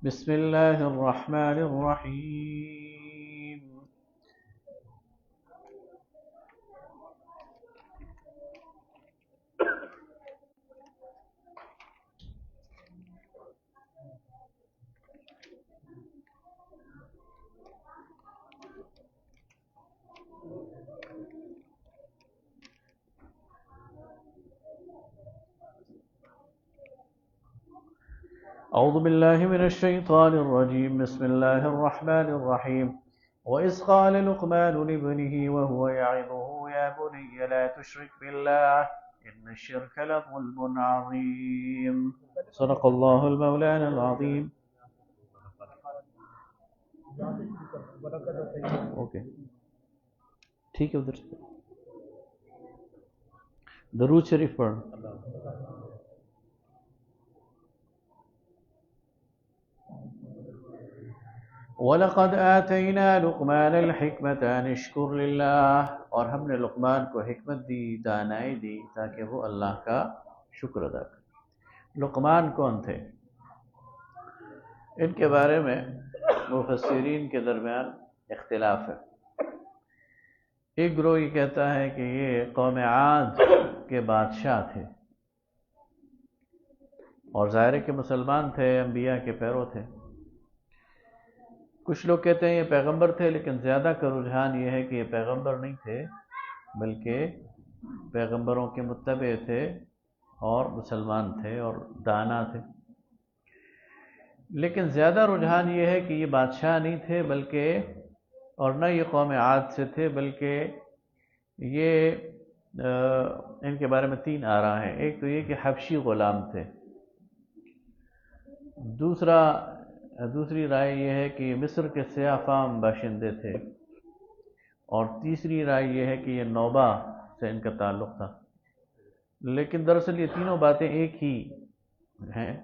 بسم الله الرحمن الرحيم. أعوذ بالله من الشيطان الرجيم. بسم الله الرحمن الرحيم. وإذ قال لقمان لابنه وهو يعظه يا بني لا تشرك بالله إن الشرك لظلم عظيم. صدق الله المولانا العظيم. اوکے ٹھیک ہے، ادھر سے درود شریف پڑھ. وَلَقَدْ آتَيْنَا لُقْمَانَ الْحِكْمَةَ أَنِ اشْكُرْ لِلَّهِ، اور ہم نے لقمان کو حکمت دی، دانائی دی تاکہ وہ اللہ کا شکر ادا کرے. لقمان کون تھے؟ ان کے بارے میں مفسرین کے درمیان اختلاف ہے. ایک گروہ یہ کہتا ہے کہ یہ قوم عاد کے بادشاہ تھے، اور ظاہر ہے کہ مسلمان تھے، انبیاء کے پیرو تھے. کچھ لوگ کہتے ہیں یہ پیغمبر تھے، لیکن زیادہ کا رجحان یہ ہے کہ یہ پیغمبر نہیں تھے، بلکہ پیغمبروں کے متبع تھے اور مسلمان تھے اور دانا تھے. لیکن زیادہ رجحان یہ ہے کہ یہ بادشاہ نہیں تھے، بلکہ اور نہ یہ قوم عاد سے تھے، بلکہ یہ ان کے بارے میں 3 آراء ہیں. ایک تو یہ کہ حبشی غلام تھے، دوسری رائے یہ ہے کہ یہ مصر کے سیاہ فام باشندے تھے، اور تیسری رائے یہ ہے کہ یہ نوبہ سے ان کا تعلق تھا. لیکن دراصل یہ تینوں باتیں ایک ہی ہیں.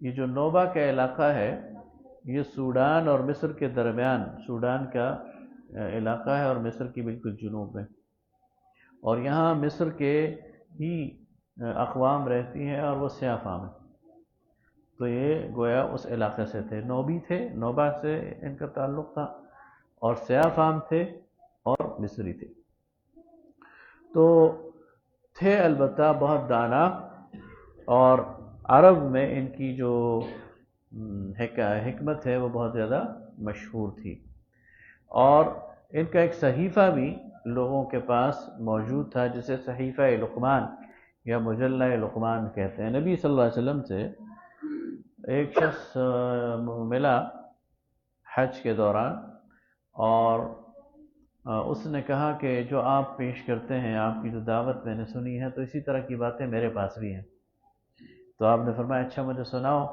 یہ جو نوبہ کا علاقہ ہے یہ سوڈان اور مصر کے درمیان، سوڈان کا علاقہ ہے اور مصر کی بالکل جنوب میں، اور یہاں مصر کے ہی اقوام رہتی ہیں اور وہ سیاہ فام ہیں. تو یہ گویا اس علاقے سے تھے، نوبی تھے، نوبہ سے ان کا تعلق تھا، اور سیاہ فام تھے اور مصری تھے. تو تھے البتہ بہت دانا، اور عرب میں ان کی جو حکمت ہے وہ بہت زیادہ مشہور تھی. اور ان کا ایک صحیفہ بھی لوگوں کے پاس موجود تھا جسے صحیفہ لقمان یا مجلہ لقمان کہتے ہیں. نبی صلی اللہ علیہ وسلم سے ایک شخص ملا حج کے دوران، اور اس نے کہا کہ جو آپ پیش کرتے ہیں، آپ کی جو دعوت میں نے سنی ہے، تو اسی طرح کی باتیں میرے پاس بھی ہیں. تو آپ نے فرمایا اچھا مجھے سناؤ.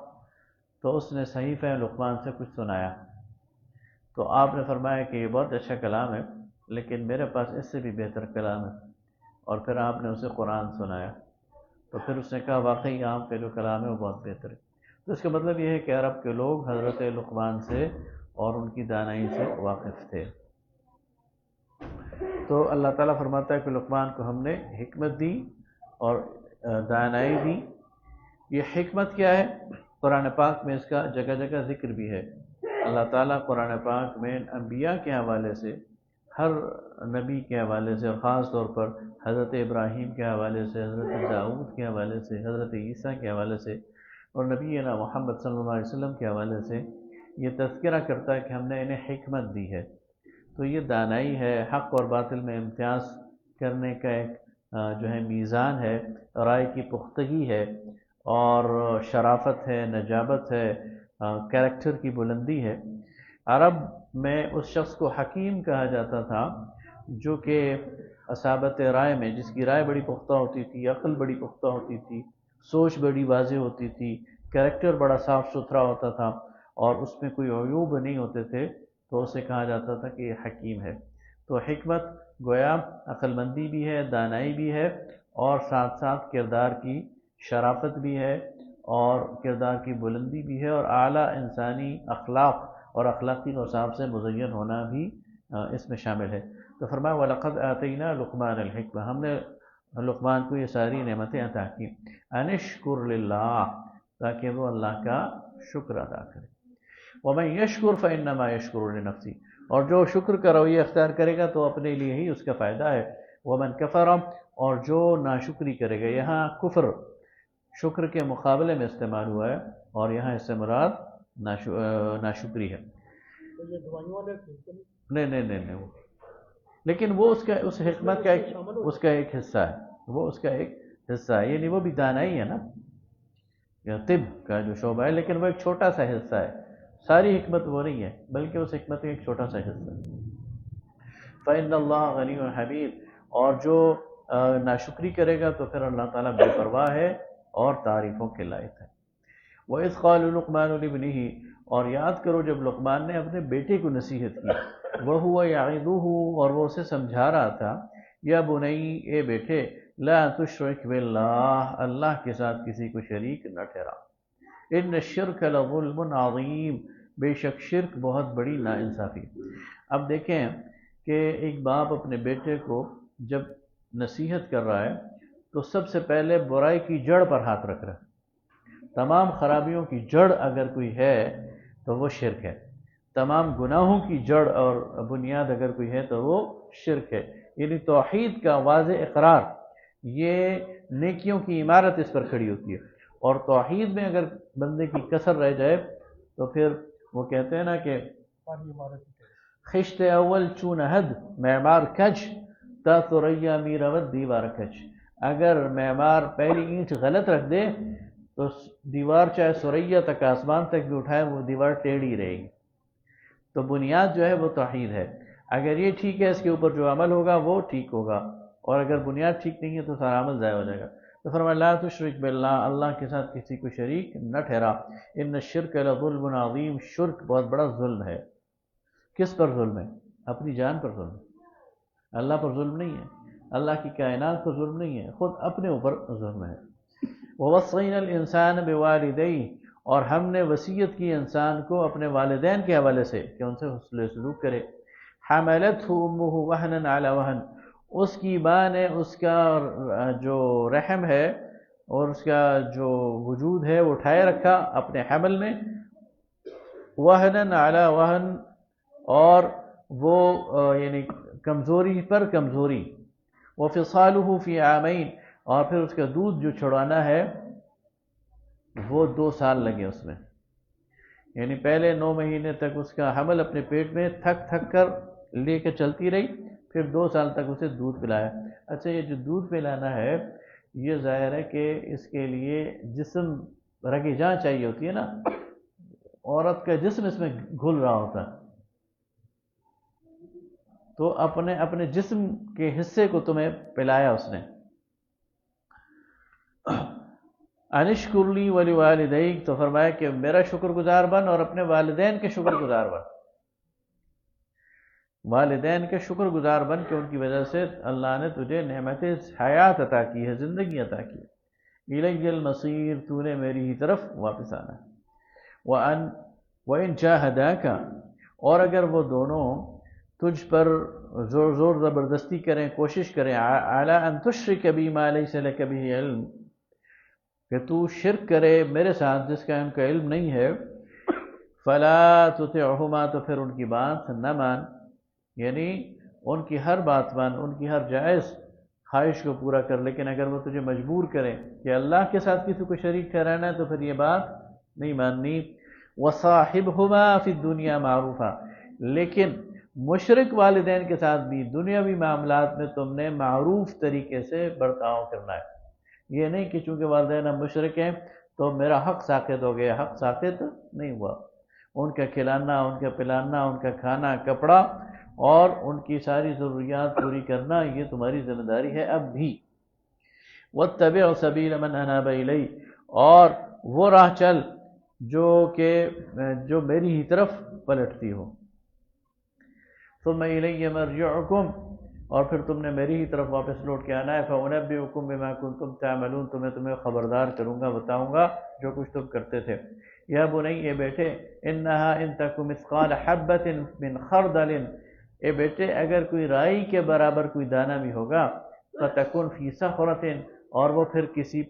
تو اس نے صحیفہ لقمان سے کچھ سنایا. تو آپ نے فرمایا کہ یہ بہت اچھا کلام ہے، لیکن میرے پاس اس سے بھی بہتر کلام ہے. اور پھر آپ نے اسے قرآن سنایا. تو پھر اس نے کہا واقعی آپ کا جو کلام ہے وہ بہت بہتر ہے. تو اس کا مطلب یہ ہے کہ عرب کے لوگ حضرت لقمان سے اور ان کی دانائی سے واقف تھے. تو اللہ تعالیٰ فرماتا ہے کہ لقمان کو ہم نے حکمت دی اور دانائی دی. یہ حکمت کیا ہے؟ قرآن پاک میں اس کا جگہ جگہ ذکر بھی ہے. اللہ تعالیٰ قرآن پاک میں انبیاء کے حوالے سے، ہر نبی کے حوالے سے، اور خاص طور پر حضرت ابراہیم کے حوالے سے، حضرت داؤد کے حوالے سے، حضرت عیسیٰ کے حوالے سے، اور نبینا محمد صلی اللہ علیہ وسلم کے حوالے سے یہ تذکرہ کرتا ہے کہ ہم نے انہیں حکمت دی ہے. تو یہ دانائی ہے، حق اور باطل میں امتیاز کرنے کا ایک جو ہے میزان ہے، رائے کی پختگی ہے، اور شرافت ہے، نجابت ہے، کیریکٹر کی بلندی ہے. عرب میں اس شخص کو حکیم کہا جاتا تھا جو کہ اصابت رائے میں، جس کی رائے بڑی پختہ ہوتی تھی، عقل بڑی پختہ ہوتی تھی، سوچ بڑی واضح ہوتی تھی، کیریکٹر بڑا صاف ستھرا ہوتا تھا، اور اس میں کوئی عیوب نہیں ہوتے تھے، تو اسے کہا جاتا تھا کہ یہ حکیم ہے. تو حکمت گویا عقل مندی بھی ہے، دانائی بھی ہے، اور ساتھ ساتھ کردار کی شرافت بھی ہے، اور کردار کی بلندی بھی ہے، اور اعلیٰ انسانی اخلاق اور اخلاقی اوصاف سے مزین ہونا بھی اس میں شامل ہے. تو فرمایا وَلَقَدْ آتَيْنَا لُقْمَانَ الْحِكْمَةَ، ہم نے لقمان کو یہ ساری نعمتیں عطا کی. انشکر للہ، تاکہ وہ اللہ کا شکر ادا کرے۔ وَمَن يَشْكُرْ فَإِنَّمَا يَشْكُرُ لِنَفْسِهِ، اور جو شکر کا رویہ اختیار کرے گا تو اپنے لیے ہی اس کا فائدہ ہے۔ وَمَن كَفَرَ، اور جو ناشکری کرے گا، یہاں کفر شکر کے مقابلے میں استعمال ہوا ہے اور یہاں اس سے مراد ناشکری ہے۔ نہیں، لیکن وہ اس حکمت کا ایک حصہ ہے، وہ اس کا ایک حصہ ہے، یعنی وہ بھی دانائی ہے نا، یا طب کا جو شعبہ ہے، لیکن وہ ایک چھوٹا سا حصہ ہے، ساری حکمت وہ نہیں ہے بلکہ اس حکمت کا ایک چھوٹا سا حصہ ہے۔ فَإِنَّ اللَّهَ غَنِيٌّ حَمِيدٌ، اور جو ناشکری کرے گا تو پھر اللہ تعالیٰ بے پرواہ ہے اور تعریفوں کے لائق ہے۔ وَإِذْ قَالَ لُقْمَانُ لِابْنِهِ، اور یاد کرو جب لقمان نے اپنے بیٹے کو نصیحت کی، وَهُوَ يَعِظُهُ، اور وہ اسے سمجھا رہا تھا، یا بنی، اے بیٹے، لا تشرک باللہ، اللہ کے ساتھ کسی کو شریک نہ ٹھہرا، ان الشرک لظلم عظیم، بے شک شرک بہت بڑی ناانصافی۔ اب دیکھیں کہ ایک باپ اپنے بیٹے کو جب نصیحت کر رہا ہے تو سب سے پہلے برائی کی جڑ پر ہاتھ رکھ رہا ہے۔ تمام خرابیوں کی جڑ اگر کوئی ہے تو وہ شرک ہے، تمام گناہوں کی جڑ اور بنیاد اگر کوئی ہے تو وہ شرک ہے، یعنی توحید کا واضح اقرار، یہ نیکیوں کی عمارت اس پر کھڑی ہوتی ہے۔ اور توحید میں اگر بندے کی کسر رہ جائے تو پھر وہ کہتے ہیں نا کہ خشت اول چون حد معمار کج تا ثریا میرود دیوار کج، اگر معمار پہلی اینٹ غلط رکھ دے تو دیوار چاہے ثریا تک آسمان تک بھی اٹھائے وہ دیوار ٹیڑھی رہے گی۔ تو بنیاد جو ہے وہ توحید ہے، اگر یہ ٹھیک ہے اس کے اوپر جو عمل ہوگا وہ ٹھیک ہوگا، اور اگر بنیاد ٹھیک نہیں ہے تو سارا عمل ضائع ہو جائے گا۔ تو فرمایا لا تشرک باللہ، اللہ کے ساتھ کسی کو شریک نہ ٹھہرا، ان الشرک لظلم عظیم، شرک بہت بڑا ظلم ہے۔ کس پر ظلم ہے؟ اپنی جان پر ظلم ہے، اللہ پر ظلم نہیں ہے، اللہ کی کائنات پر ظلم نہیں ہے، خود اپنے اوپر ظلم ہے۔ وَوَصَّيْنَا الْإِنسَانَ بِوَالِدَيْهِ، اور ہم نے وصیت کی انسان کو اپنے والدین کے حوالے سے کہ ان سے حسن سلوک کرے۔ حَمَلَتْهُ أُمُّهُ وَهْنًا عَلَى وَهْنٍ، اس کی ماں نے اس کا جو رحم ہے اور اس کا جو وجود ہے وہ اٹھائے رکھا اپنے حمل میں، وَهْنًا عَلَى وَهْنٍ، اور وہ یعنی کمزوری پر کمزوری، وَفِصَالُهُ فِي عَامَيْنِ، اور پھر اس کا دودھ جو چھڑانا ہے وہ 2 سال لگے اس میں، یعنی پہلے 9 مہینے تک اس کا حمل اپنے پیٹ میں تھک تھک کر لے کے چلتی رہی، پھر 2 سال تک اسے دودھ پلایا۔ اچھا یہ جو دودھ پلانا ہے یہ ظاہر ہے کہ اس کے لیے جسم رگِ جاں چاہیے ہوتی ہے نا، عورت کا جسم اس میں گھل رہا ہوتا ہے، تو اپنے جسم کے حصے کو تمہیں پلایا اس نے۔ انشکر لی ولوالدیک، تو فرمایا کہ میرا شکر گزار بن اور اپنے والدین کے شکر گزار بن، والدین کے شکر گزار بن کہ ان کی وجہ سے اللہ نے تجھے نعمت حیات عطا کی ہے، زندگی عطا کی ہے۔ الی المصیر، تو نے میری ہی طرف واپس آنا ہے۔ وَإِن جَاهَدَاكَ، اور اگر وہ دونوں تجھ پر زور زبردستی کریں، کوشش کریں، عَلَىٰ أَن تُشْرِكَ بِي مَا لَيْسَ لَكَ بِهِ عِلْمٌ، کہ تو شرک کرے میرے ساتھ جس کا ان کا علم نہیں ہے، فَلَا تُطِعْهُمَا، تو پھر ان کی بات نہ مان، یعنی ان کی ہر بات مان، ان کی ہر جائز خواہش کو پورا کر، لیکن اگر وہ تجھے مجبور کریں کہ اللہ کے ساتھ کسی کو شریک ٹھہرانا ہے تو پھر یہ بات نہیں ماننی۔ وَصَاحِبْهُمَا فِي الدُّنْيَا مَعْرُوفًا، لیکن مشرک والدین کے ساتھ بھی دنیاوی معاملات میں تم نے معروف طریقے سے برتاؤ کرنا ہے، یہ نہیں کہ چونکہ والدین اب مشرک ہیں تو میرا حق ساقط ہو گیا، حق ساقط نہیں ہوا۔ ان کا کھلانا، ان کا پلانا، ان کا کھانا کپڑا اور ان کی ساری ضروریات پوری کرنا یہ تمہاری ذمہ داری ہے اب بھی۔ وَاتَّبِعْ سَبِيلَ مَنْ أَنَابَ إِلَيَّ، اور وہ راہ چل جو میری ہی طرف پلٹتی ہو۔ ثُمَّ إِلَيَّ مَرْجِعُكُمْ، اور پھر تم نے میری ہی طرف واپس لوٹ کے آنا ہے۔ فَأُنَبِّئُكُم بِمَا كُنتُمْ تَعْمَلُونَ، تو میں تمہیں خبردار کروں گا، بتاؤں گا جو کچھ تم کرتے تھے۔ یا بنی، اے بیٹے، انہا ان تک مثقال حبۃ من خردل، اے بیٹے اگر کوئی رائی کے برابر کوئی دانہ بھی ہوگا، فتکن فی صخرۃ، اور وہ پھر کسی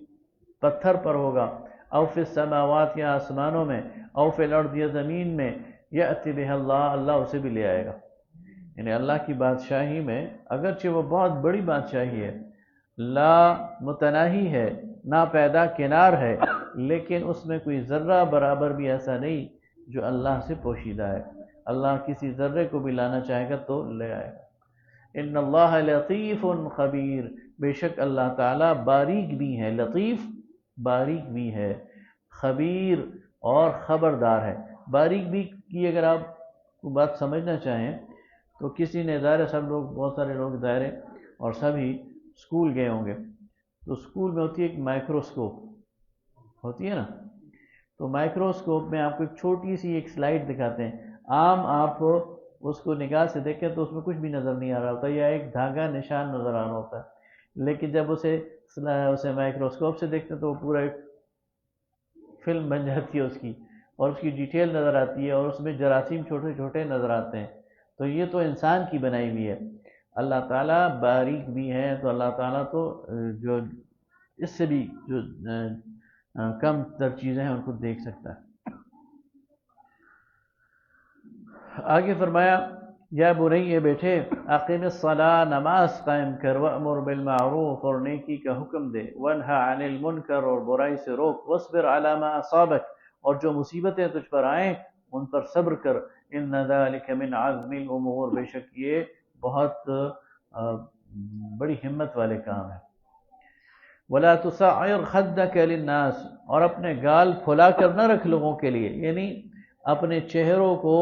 پتھر پر ہوگا، او فی السماوات یا آسمانوں میں، او فی الارض یا زمین میں، یأتی بہ اللہ، اللہ اسے بھی لے آئے گا۔ یعنی اللہ کی بادشاہی میں اگرچہ وہ بہت بڑی بادشاہی ہے، لا متناہی ہے، نا پیدا کنار ہے، لیکن اس میں کوئی ذرہ برابر بھی ایسا نہیں جو اللہ سے پوشیدہ ہے۔ اللہ کسی ذرے کو بھی لانا چاہے گا تو لے آئے گا۔ ان اللہ لطیف خبیر، بے شک اللہ تعالیٰ باریک بھی ہے، لطیف باریک بھی ہے، خبیر اور خبردار ہے۔ باریک بھی کی اگر آپ کو بات سمجھنا چاہیں تو کسی نے ظاہر سب لوگ، بہت سارے لوگ ظاہر اور سبھی اسکول گئے ہوں گے، تو اسکول میں ہوتی ہے ایک مائکروسکوپ ہوتی ہے نا، تو مائکروسکوپ میں آپ کو ایک چھوٹی سی ایک سلائڈ دکھاتے ہیں، عام آپ اس کو نگاہ سے دیکھیں تو اس میں کچھ بھی نظر نہیں آ رہا ہوتا، یا ایک دھاگا نشان نظر آ رہا ہوتا ہے، لیکن جب اسے مائکروسکوپ سے دیکھتے ہیں تو وہ پورا ایک فلم بن جاتی ہے اس کی، اور اس کی ڈیٹیل نظر آتی ہے، اور اس میں جراثیم چھوٹے چھوٹے نظر آتے ہیں۔ تو یہ تو انسان کی بنائی ہوئی ہے، اللہ تعالیٰ باریک بھی ہے، تو اللہ تعالیٰ تو جو اس سے بھی جو کم تر چیزیں ہیں ان کو دیکھ سکتا ہے۔ آگے فرمایا یا بنی بیٹھے، اقیم الصلاۃ، نماز قائم کر، وامر بالمعروف، اور نیکی کا حکم دے، وانہا عن المنکر، اور برائی سے روک، واصبر علی ما اصابک، اور جو مصیبتیں تجھ پر آئیں ان پر صبر کر، ان ذلک من عزم الامور، بے شک یہ بہت بڑی ہمت والے کام ہیں۔ ولا تصعر خدک للناس، اور اپنے گال پھلا کر نہ رکھ لوگوں کے لیے، یعنی اپنے چہروں کو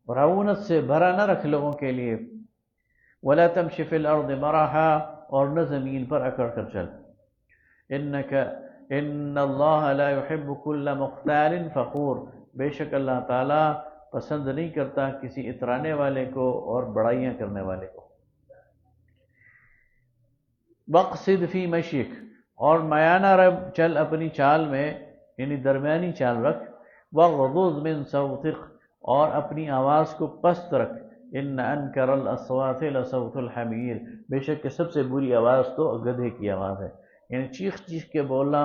رعونت سے بھرا نہ رکھ لوگوں کے لیے۔ ولا تمشی فی الارض مرحا، اور نہ زمین پر اکڑ کر چل۔ ان اللہ لا يحب كل مختال فخور، بے شک اللہ تعالیٰ پسند نہیں کرتا کسی اترانے والے کو اور بڑائیاں کرنے والے کو۔ وقصد فی مشیک، اور میانہ چل اپنی چال میں، یعنی درمیانی چال رکھ۔ وغضض من صوتک، اور اپنی آواز کو پست رکھ۔ ان انکر الاصوات لصوت الحمیر، بے شک کہ سب سے بری آواز تو گدھے کی آواز ہے، یعنی چیخ چیخ کے بولنا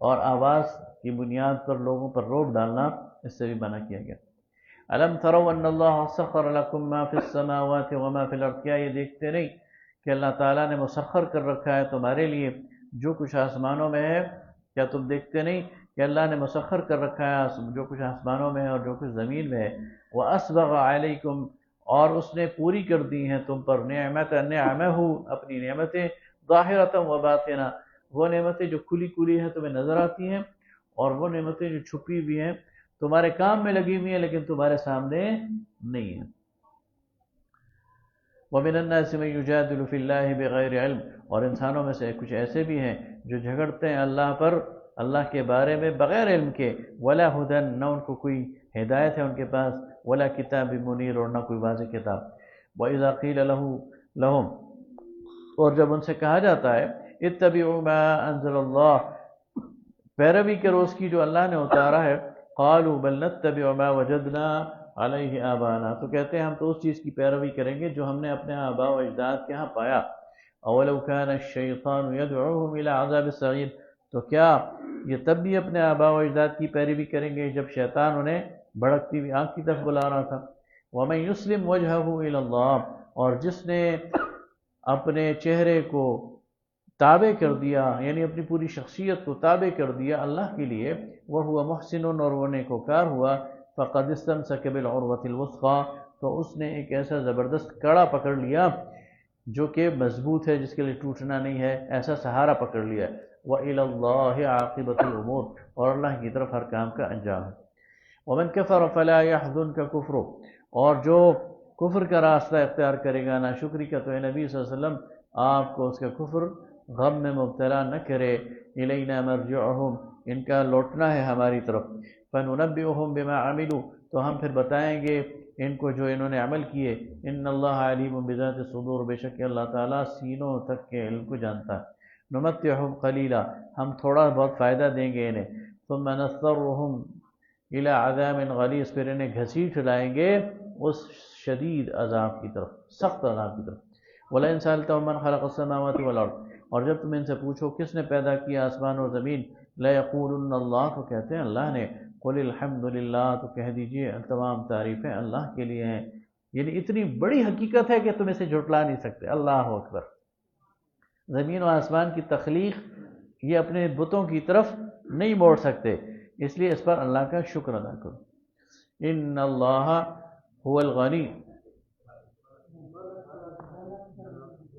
اور آواز کی بنیاد پر لوگوں پر روب ڈالنا، اس سے بھی منع کیا گیا۔ الم تروا ان اللہ سخر لکم ما فی السماوات وما فی الارض، کیا یہ دیکھتے نہیں کہ اللہ تعالیٰ نے مسخر کر رکھا ہے تمہارے لیے جو کچھ آسمانوں میں ہے؟ کیا تم دیکھتے نہیں کہ اللہ نے مسخر کر رکھا ہے جو کچھ آسمانوں میں ہے اور جو کچھ زمین میں ہے؟ وَأَسْبَغَ عَلَيْكُمْ، اور اس نے پوری کر دی ہیں تم پر، نعمہ اپنی نعمتیں، ظاہرۃ وباطنہ، وہ نعمتیں جو کھلی کھلی ہیں تمہیں نظر آتی ہیں، اور وہ نعمتیں جو چھپی ہوئی ہیں تمہارے کام میں لگی ہوئی ہیں لیکن تمہارے سامنے نہیں ہیں۔ وَمِنَ النَّاسِ مَن يُجَادِلُ فِي اللَّهِ بِغَيْرِ عِلْمٍ، اور انسانوں میں سے کچھ ایسے بھی ہیں جو جھگڑتے ہیں اللہ پر، اللہ کے بارے میں بغیر علم کے، وَلَا هُدًى، نہ ان کو کوئی ہدایت ہے ان کے پاس، وَلَا كِتَابٍ مُنِيرٍ، اور نہ کوئی واضح کتاب۔ وَإِذَا قِيلَ لَهُمْ، اور جب ان سے کہا جاتا ہے اتَّبِعُوا مَا أَنزَلَ اللَّهُ، پیروی کرو اس کی جو اللہ نے اتارا ہے، قَالُوا بَلْ نَتَّبِعُ مَا وَجَدْنَا عَلَيْهِ آبَاءَنَا، تو کہتے ہیں ہم تو اس چیز کی پیروی کریں گے جو ہم نے اپنے آباء و اجداد کے ہاں پایا۔ أَوَلَوْ كَانَ الشَّيْطَانُ يَدْعُوهُمْ إِلَى عَذَابِ السَّعِيرِ، تو کیا یہ تب بھی اپنے آباء و اجداد کی پیروی کریں گے جب شیطان انہیں بھڑکتی ہوئی آنکھ کی طرف بلا رہا تھا۔ وَمَن يُسْلِمْ وَجْهَهُ إِلَى اللَّهِ، اور جس نے اپنے چہرے کو تابع کر دیا، یعنی اپنی پوری شخصیت کو تابع کر دیا اللہ کے لیے، وَهُوَ مُحْسِنٌ، اور وہ نیکوکار ہوا، فَقَدِ اسْتَمْسَكَ بِالْعُرْوَةِ الْوُثْقَىٰ، تو اس نے ایک ایسا زبردست کڑا پکڑ لیا جو کہ مضبوط ہے، جس کے لیے ٹوٹنا نہیں ہے، ایسا سہارا پکڑ لیا۔ وَإِلَى اللَّهِ عَاقِبَةُ الْأُمُورِ، اور اللہ کی طرف ہر کام کا انجام ہے۔ وَمَنْ كَفَرَ فَلَا يَحْزُنْكَ كُفْرُهُ، اور جو کفر کا راستہ اختیار کرے گا ناشکری کا، تو اے نبی صلی اللہ علیہ وسلم آپ کو اس کا کفر غم میں مبتلا نہ کرے۔ الینا مرجعہم، ان کا لوٹنا ہے ہماری طرف، فننبئہم بما عملوا، تو ہم پھر بتائیں گے ان کو جو انہوں نے عمل کیے۔ ان اللہ علیم بذات الصدور، بے شک اللہ تعالیٰ سینوں تک کے علم کو جانتا ہے۔ نمتعہم قلیلا، ہم تھوڑا بہت فائدہ دیں گے انہیں، ثم نضطرہم الی عذاب غلیظ، پھر انہیں گھسیٹ لائیں گے اس شدید عذاب کی طرف، سخت عذاب کی طرف۔ وَلَئِن سَأَلْتَهُم مَّنْ خَلَقَ السَّمَاوَاتِ وَالْأَرْضَ، اور جب تم ان سے پوچھو کس نے پیدا کیا آسمان اور زمین، لَيَقُولُنَّ اللَّهُ، تو کہتے ہیں اللہ نے، قُلِ الْحَمْدُ لِلَّهِ، تو کہہ دیجئے تمام تعریفیں اللہ کے لیے ہیں. یعنی اتنی بڑی حقیقت ہے کہ تم اسے جھٹلا نہیں سکتے. اللہ اکبر. زمین و آسمان کی تخلیق یہ اپنے بتوں کی طرف نہیں موڑ سکتے، اس لیے اس پر اللہ کا شکر ادا کرو. ان اللہ هو الغنی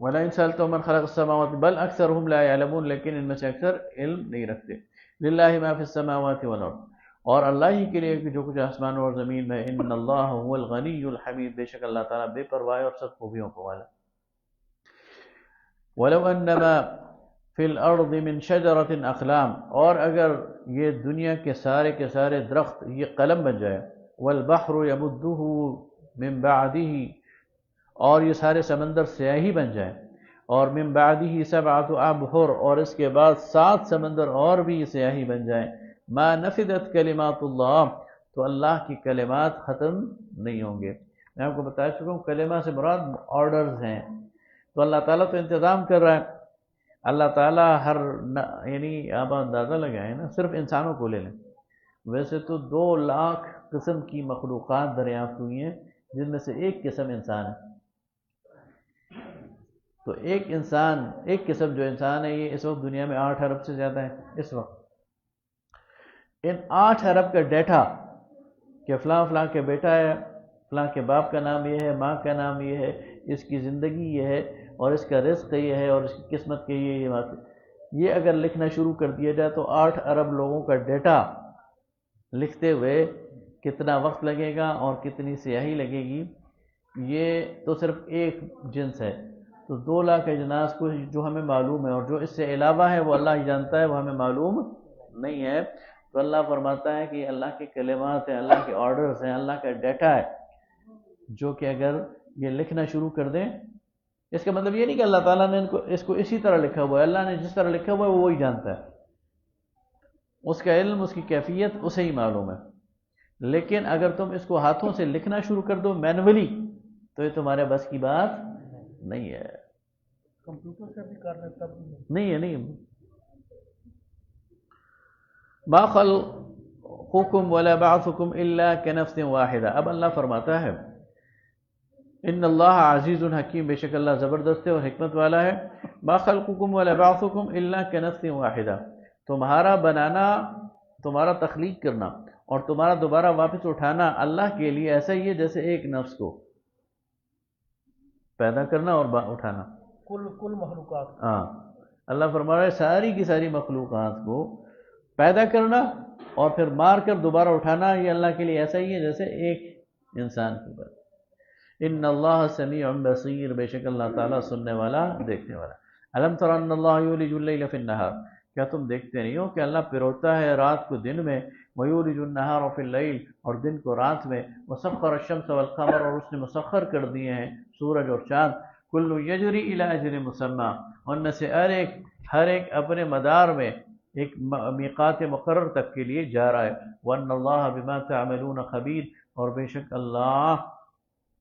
وَلَئِنْ سَأَلْتَهُم مَّنْ خَلَقَ السَّمَاوَاتِ بَلْ أَكْثَرُهُمْ لَا يَعْلَمُونَ، لیکن ان میں سے اکثر علم نہیں رکھتے. لِلَّهِ مَا فِي السَّمَاوَاتِ وَالْأَرْضِ، اور اللہ ہی کے لیے جو کچھ آسمان اور زمین میں. ان اللہ هو الغنی الحمید، بے شک اللہ تعالیٰ بے پرواہ اور سب خوبیوں کو والا. وَلَوْ أَنَّمَا فِي الْأَرْضِ مِنْ شَجَرَةٍ أَقْلَامٍ، اور اگر یہ دنیا کے سارے درخت یہ قلم بن جائے. وَالْبَحْرُ يَمُدُّهُ مِنْ بَعْدِهِ، اور یہ سارے سمندر سیاہی بن جائیں. اور من بعدہ سبعۃ ابحر، اور اس کے بعد 7 سمندر اور بھی سیاہی بن جائیں. ما نفدت کلمات اللہ، تو اللہ کی کلمات ختم نہیں ہوں گے. میں آپ کو بتا چکا ہوں کلمہ سے مراد آرڈرز ہیں. تو اللہ تعالیٰ تو انتظام کر رہا ہے. اللہ تعالیٰ یعنی آپ اندازہ لگائیں نا، صرف انسانوں کو لے لیں، ویسے تو 2 لاکھ قسم کی مخلوقات دریافت ہوئی ہیں جن میں سے ایک قسم انسان ہے. تو ایک قسم جو انسان ہے، یہ اس وقت دنیا میں 8 ارب سے زیادہ ہے. اس وقت ان 8 ارب کا ڈیٹا کہ فلاں فلاں کے بیٹا ہے، فلاں کے باپ کا نام یہ ہے، ماں کا نام یہ ہے، اس کی زندگی یہ ہے، اور اس کا رزق یہ ہے، اور اس کی قسمت کے یہ اگر لکھنا شروع کر دیا جائے تو 8 ارب لوگوں کا ڈیٹا لکھتے ہوئے کتنا وقت لگے گا اور کتنی سیاہی لگے گی. یہ تو صرف ایک جنس ہے. تو 2 لاکھ اجناس کو جو ہمیں معلوم ہے، اور جو اس سے علاوہ ہے وہ اللہ ہی جانتا ہے، وہ ہمیں معلوم نہیں ہے. تو اللہ فرماتا ہے کہ اللہ کے کلمات ہیں، اللہ کے آرڈرز ہیں، اللہ کا ڈیٹا ہے، جو کہ اگر یہ لکھنا شروع کر دیں، اس کا مطلب یہ نہیں کہ اللہ تعالیٰ نے اس کو اسی طرح لکھا ہوا ہے. اللہ نے جس طرح لکھا ہوا ہے وہ وہی جانتا ہے، اس کا علم، اس کی کیفیت اسے ہی معلوم ہے. لیکن اگر تم اس کو ہاتھوں سے لکھنا شروع کر دو مینولی، تو یہ تمہارے بس کی بات نہیں ہے. کمپیوٹر سے بھی کر رہے تب نہیں ہے. ما خلقکم ولا بعثکم الا کنفس واحدہ. اب اللہ فرماتا ہے ان اللہ عزیز حکیم، بے شک اللہ زبردست اور حکمت والا ہے. ما خلقکم ولا بعثکم الا کنفس واحدہ، تمہارا بنانا، تمہارا تخلیق کرنا اور تمہارا دوبارہ واپس اٹھانا اللہ کے لیے ایسا ہی ہے جیسے ایک نفس کو پیدا کرنا اور اٹھانا. کل مخلوقات. ہاں، اللہ فرما رہا ہے ساری کی ساری مخلوقات کو پیدا کرنا اور پھر مار کر دوبارہ اٹھانا، یہ اللہ کے لیے ایسا ہی ہے جیسے ایک انسان کی بات. ان اللہ سمیع بصیر، بے شک اللہ تعالیٰ سننے والا، دیکھنے والا. الم تر ان اللہ یولج اللیل فی النہار، کیا تم دیکھتے نہیں ہو کہ اللہ پروتا ہے رات کو دن میں، ویولج النہار فی اللیل، اور دن کو رات میں، وسخر الشمس والقمر، اور اس نے مسخر کر دیے ہیں سورج اور چاند. کل یجری الی اجل مسمی، ان میں سے ہر ایک اپنے مدار میں ایک میقات مقرر تک کے لیے جا رہا ہے. وان اللہ بما تعملون خبیر، اور بے شک اللہ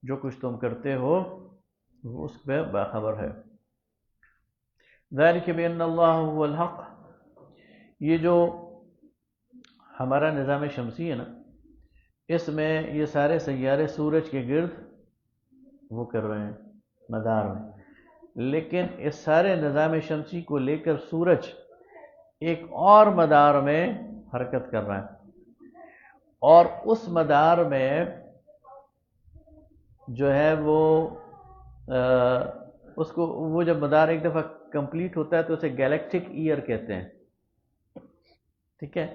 جو کچھ تم کرتے ہو اس پہ باخبر ہے. ذالک بان اللہ هو الحق، یہ جو ہمارا نظام شمسی ہے نا، اس میں یہ سارے سیارے سورج کے گرد وہ کر رہے ہیں مدار میں، لیکن اس سارے نظام شمسی کو لے کر سورج ایک اور مدار میں حرکت کر رہا ہے، اور اس مدار میں جو ہے وہ اس کو، وہ جب مدار ایک دفعہ کمپلیٹ ہوتا ہے تو اسے گیلیکٹک ایئر کہتے ہیں. ٹھیک ہے،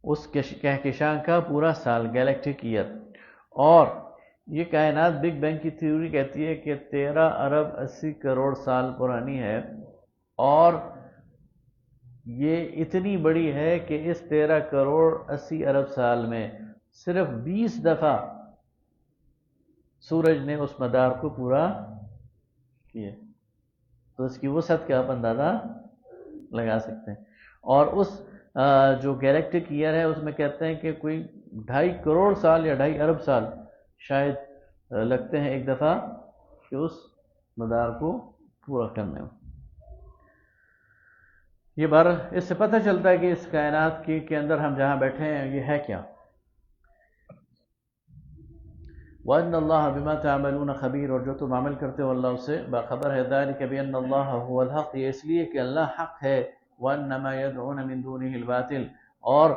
اس کہکشاں کا پورا سال گیلیکٹک ایئر. اور یہ کائنات بگ بینگ کی تھیوری کہتی ہے کہ 13 ارب 80 کروڑ سال پرانی ہے، اور یہ اتنی بڑی ہے کہ اس 13 کروڑ 80 ارب سال میں صرف 20 دفعہ سورج نے اس مدار کو پورا کیا. تو اس کی وسعت کا آپ اندازہ لگا سکتے ہیں. اور اس جو گیلیکٹک ایئر ہے اس میں کہتے ہیں کہ کوئی 2.5 کروڑ سال یا 2.5 ارب سال شاید لگتے ہیں ایک دفعہ کہ اس مدار کو پورا کرنے میں. یہ بار اس سے پتہ چلتا ہے کہ اس کائنات کے اندر ہم جہاں بیٹھے ہیں یہ ہے کیا. وَأَنَّ اللَّهَ بِمَا تَعْمَلُونَ خَبِيرٌ، اور جو تم عمل کرتے ہو اللہ اس سے باخبر ہے. ذَلِكَ بِأَنَّ اللَّهَ هُوَ الْحَقُّ، یہ اس لیے کہ اللہ حق ہے. وَأَنَّ مَا يَدْعُونَ مِن دُونِهِ الْبَاطِلُ، اور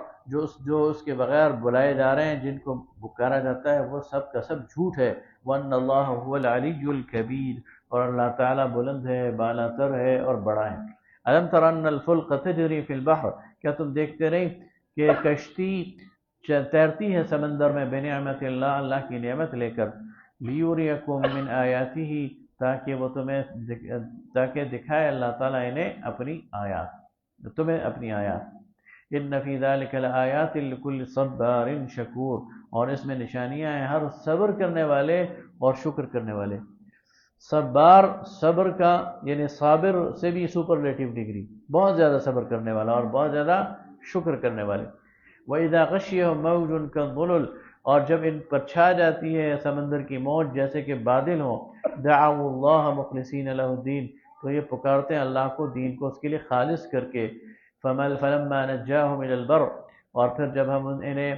جو اس کے بغیر بلائے جا رہے ہیں، جن کو پکارا جاتا ہے، وہ سب کا سب جھوٹ ہے. وَأَنَّ اللَّهَ هُوَ الْعَلِيُّ الْكَبِيرُ، اور اللہ تعالیٰ بلند ہے، بالا تر ہے اور بڑا ہے. أَلَمْ تَرَ أَنَّ الْفُلْكَ تَجْرِي فِي الْبَحْرِ، کیا تم دیکھتے نہیں کہ کشتی تیرتی ہے سمندر میں بنعمت اللہ، اللہ کی نعمت لے کر. لیوریکم من آیاتہ، تاکہ دکھائے اللہ تعالیٰ انہیں اپنی آیات، تمہیں اپنی آیات. ان فی ذلک لآیات لکل صبار شکور، اور اس میں نشانیاں ہیں ہر صبر کرنے والے اور شکر کرنے والے. صبار، صبر کا یعنی صابر سے بھی سپرلیٹیو ڈگری، بہت زیادہ صبر کرنے والا اور بہت زیادہ شکر کرنے والے. وَإِذَا غَشِّيَهُم مَّوْجٌ كَالظُّلُلِ، اور جب ان پر چھا جاتی ہے سمندر کی موج جیسے کہ بادل ہوں. دعوا اللہ مخلصین لہ الدین، تو یہ پکارتے ہیں اللہ کو، دین کو اس کے لیے خالص کر کے. فلما نجاہم الی البر، اور پھر جب ہم انہیں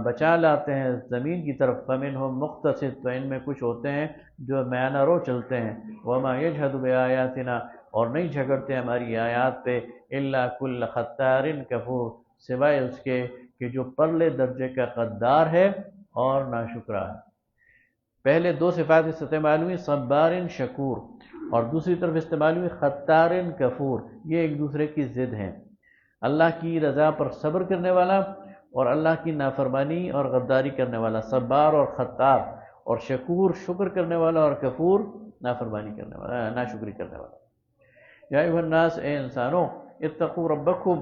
بچا لاتے ہیں زمین کی طرف. فمنہم مقتصد، تو ان میں کچھ ہوتے ہیں جو میانہ رو چلتے ہیں. وما یجحد بآیاتنا، اور نہیں جھگڑتے ہماری آیات پہ. الا کل ختار کفور، سوائے اس کے کہ جو پرلے درجے کا غدار ہے اور ناشکرا ہے. پہلے دو صفات استعمال ہوئی، صبار شکور، اور دوسری طرف استعمال ہوئی ختار کفور. یہ ایک دوسرے کی ضد ہیں. اللہ کی رضا پر صبر کرنے والا اور اللہ کی نافرمانی اور غداری کرنے والا، صبار اور ختار. اور شکور، شکر کرنے والا، اور کفور، نافرمانی کرنے والا، ناشکری کرنے والا. یا ایھا الناس، اے انسانوں، اتقوا ربکم،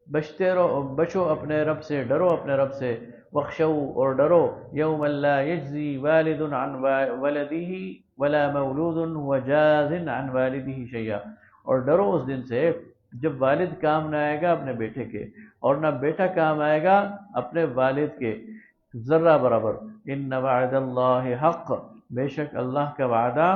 بچو اپنے رب سے، ڈرو اپنے رب سے. وخشوا، اور ڈرو یوما لا یجزی والد عن ولدہ ولا مولود هو جاز عن والدہ شیئا، اور ڈرو اس دن سے جب والد کام نہ آئے گا اپنے بیٹے کے، اور نہ بیٹا کام آئے گا اپنے والد کے ذرہ برابر. ان وعد اللہ حق، بے شک اللہ کا وعدہ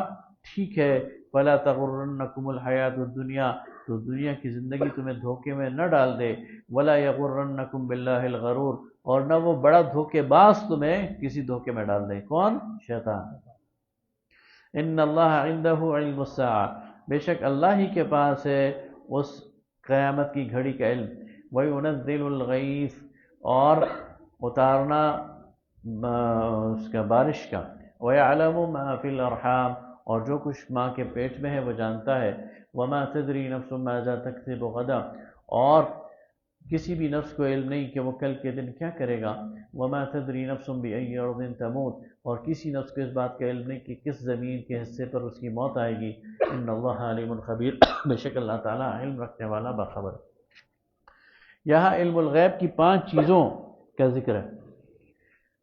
ٹھیک ہے. فلا تغرنکم الحیات الدنیا، تو دنیا کی زندگی تمہیں دھوکے میں نہ ڈال دے. ولا یغرنکم باللہ الغرور، اور نہ وہ بڑا دھوکے باز تمہیں کسی دھوکے میں ڈال دے. کون؟ شیطان. ان اللہ عندہ علم الساعہ، بے شک اللہ ہی کے پاس ہے اس قیامت کی گھڑی کا علم. وَيُنَزِّلُ الْغَيْثَ، اور اتارنا اس کا بارش کا. وَيَعْلَمُ مَا فِي الْأَرْحَامِ، اور جو کچھ ماں کے پیٹ میں ہے وہ جانتا ہے. وَمَا تَدْرِي نَفْسٌ مَاذَا تَكْسِبُ غَدًا، اور کسی بھی نفس کو علم نہیں کہ وہ کل کے دن کیا کرے گا. وَمَا تَدْرِي نَفْسٌ بِأَيِّ أَرْضٍ تَمُوتُ، اور کسی نفس کو اس بات کا علم نہیں کہ کس زمین کے حصے پر اس کی موت آئے گی. ان اللہ علیم خبیر، بے شک اللہ تعالیٰ علم رکھنے والا باخبر. یہاں علم الغیب کی 5 چیزوں کا ذکر ہے.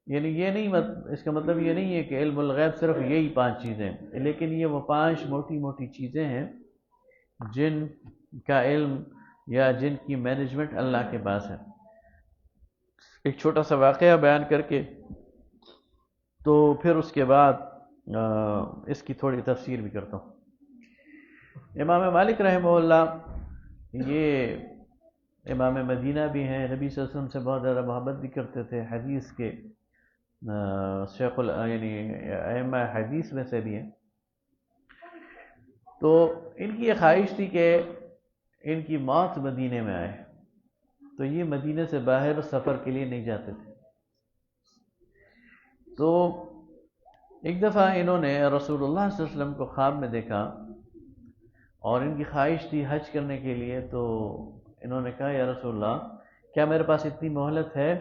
یعنی یہ نہیں، اس کا مطلب یہ نہیں ہے کہ علم الغیب صرف یہی 5 چیزیں، لیکن یہ وہ 5 موٹی موٹی چیزیں ہیں جن کا علم یا جن کی مینجمنٹ اللہ کے پاس ہے. ایک چھوٹا سا واقعہ بیان کر کے تو پھر اس کے بعد اس کی تھوڑی تفسیر بھی کرتا ہوں. امام مالک رحمہ اللہ یہ امام مدینہ بھی ہیں، نبی صلی اللہ علیہ وسلم سے بہت زیادہ محبت بھی کرتے تھے، حدیث کے شیخ یعنی ائمہ حدیث میں سے بھی ہیں. تو ان کی یہ خواہش تھی کہ ان کی موت مدینے میں آئے، تو یہ مدینے سے باہر سفر کے لیے نہیں جاتے تھے. تو ایک دفعہ انہوں نے رسول اللہ صلی اللہ علیہ وسلم کو خواب میں دیکھا، اور ان کی خواہش تھی حج کرنے کے لیے. تو انہوں نے کہا یا رسول اللہ، کیا میرے پاس اتنی مہلت ہے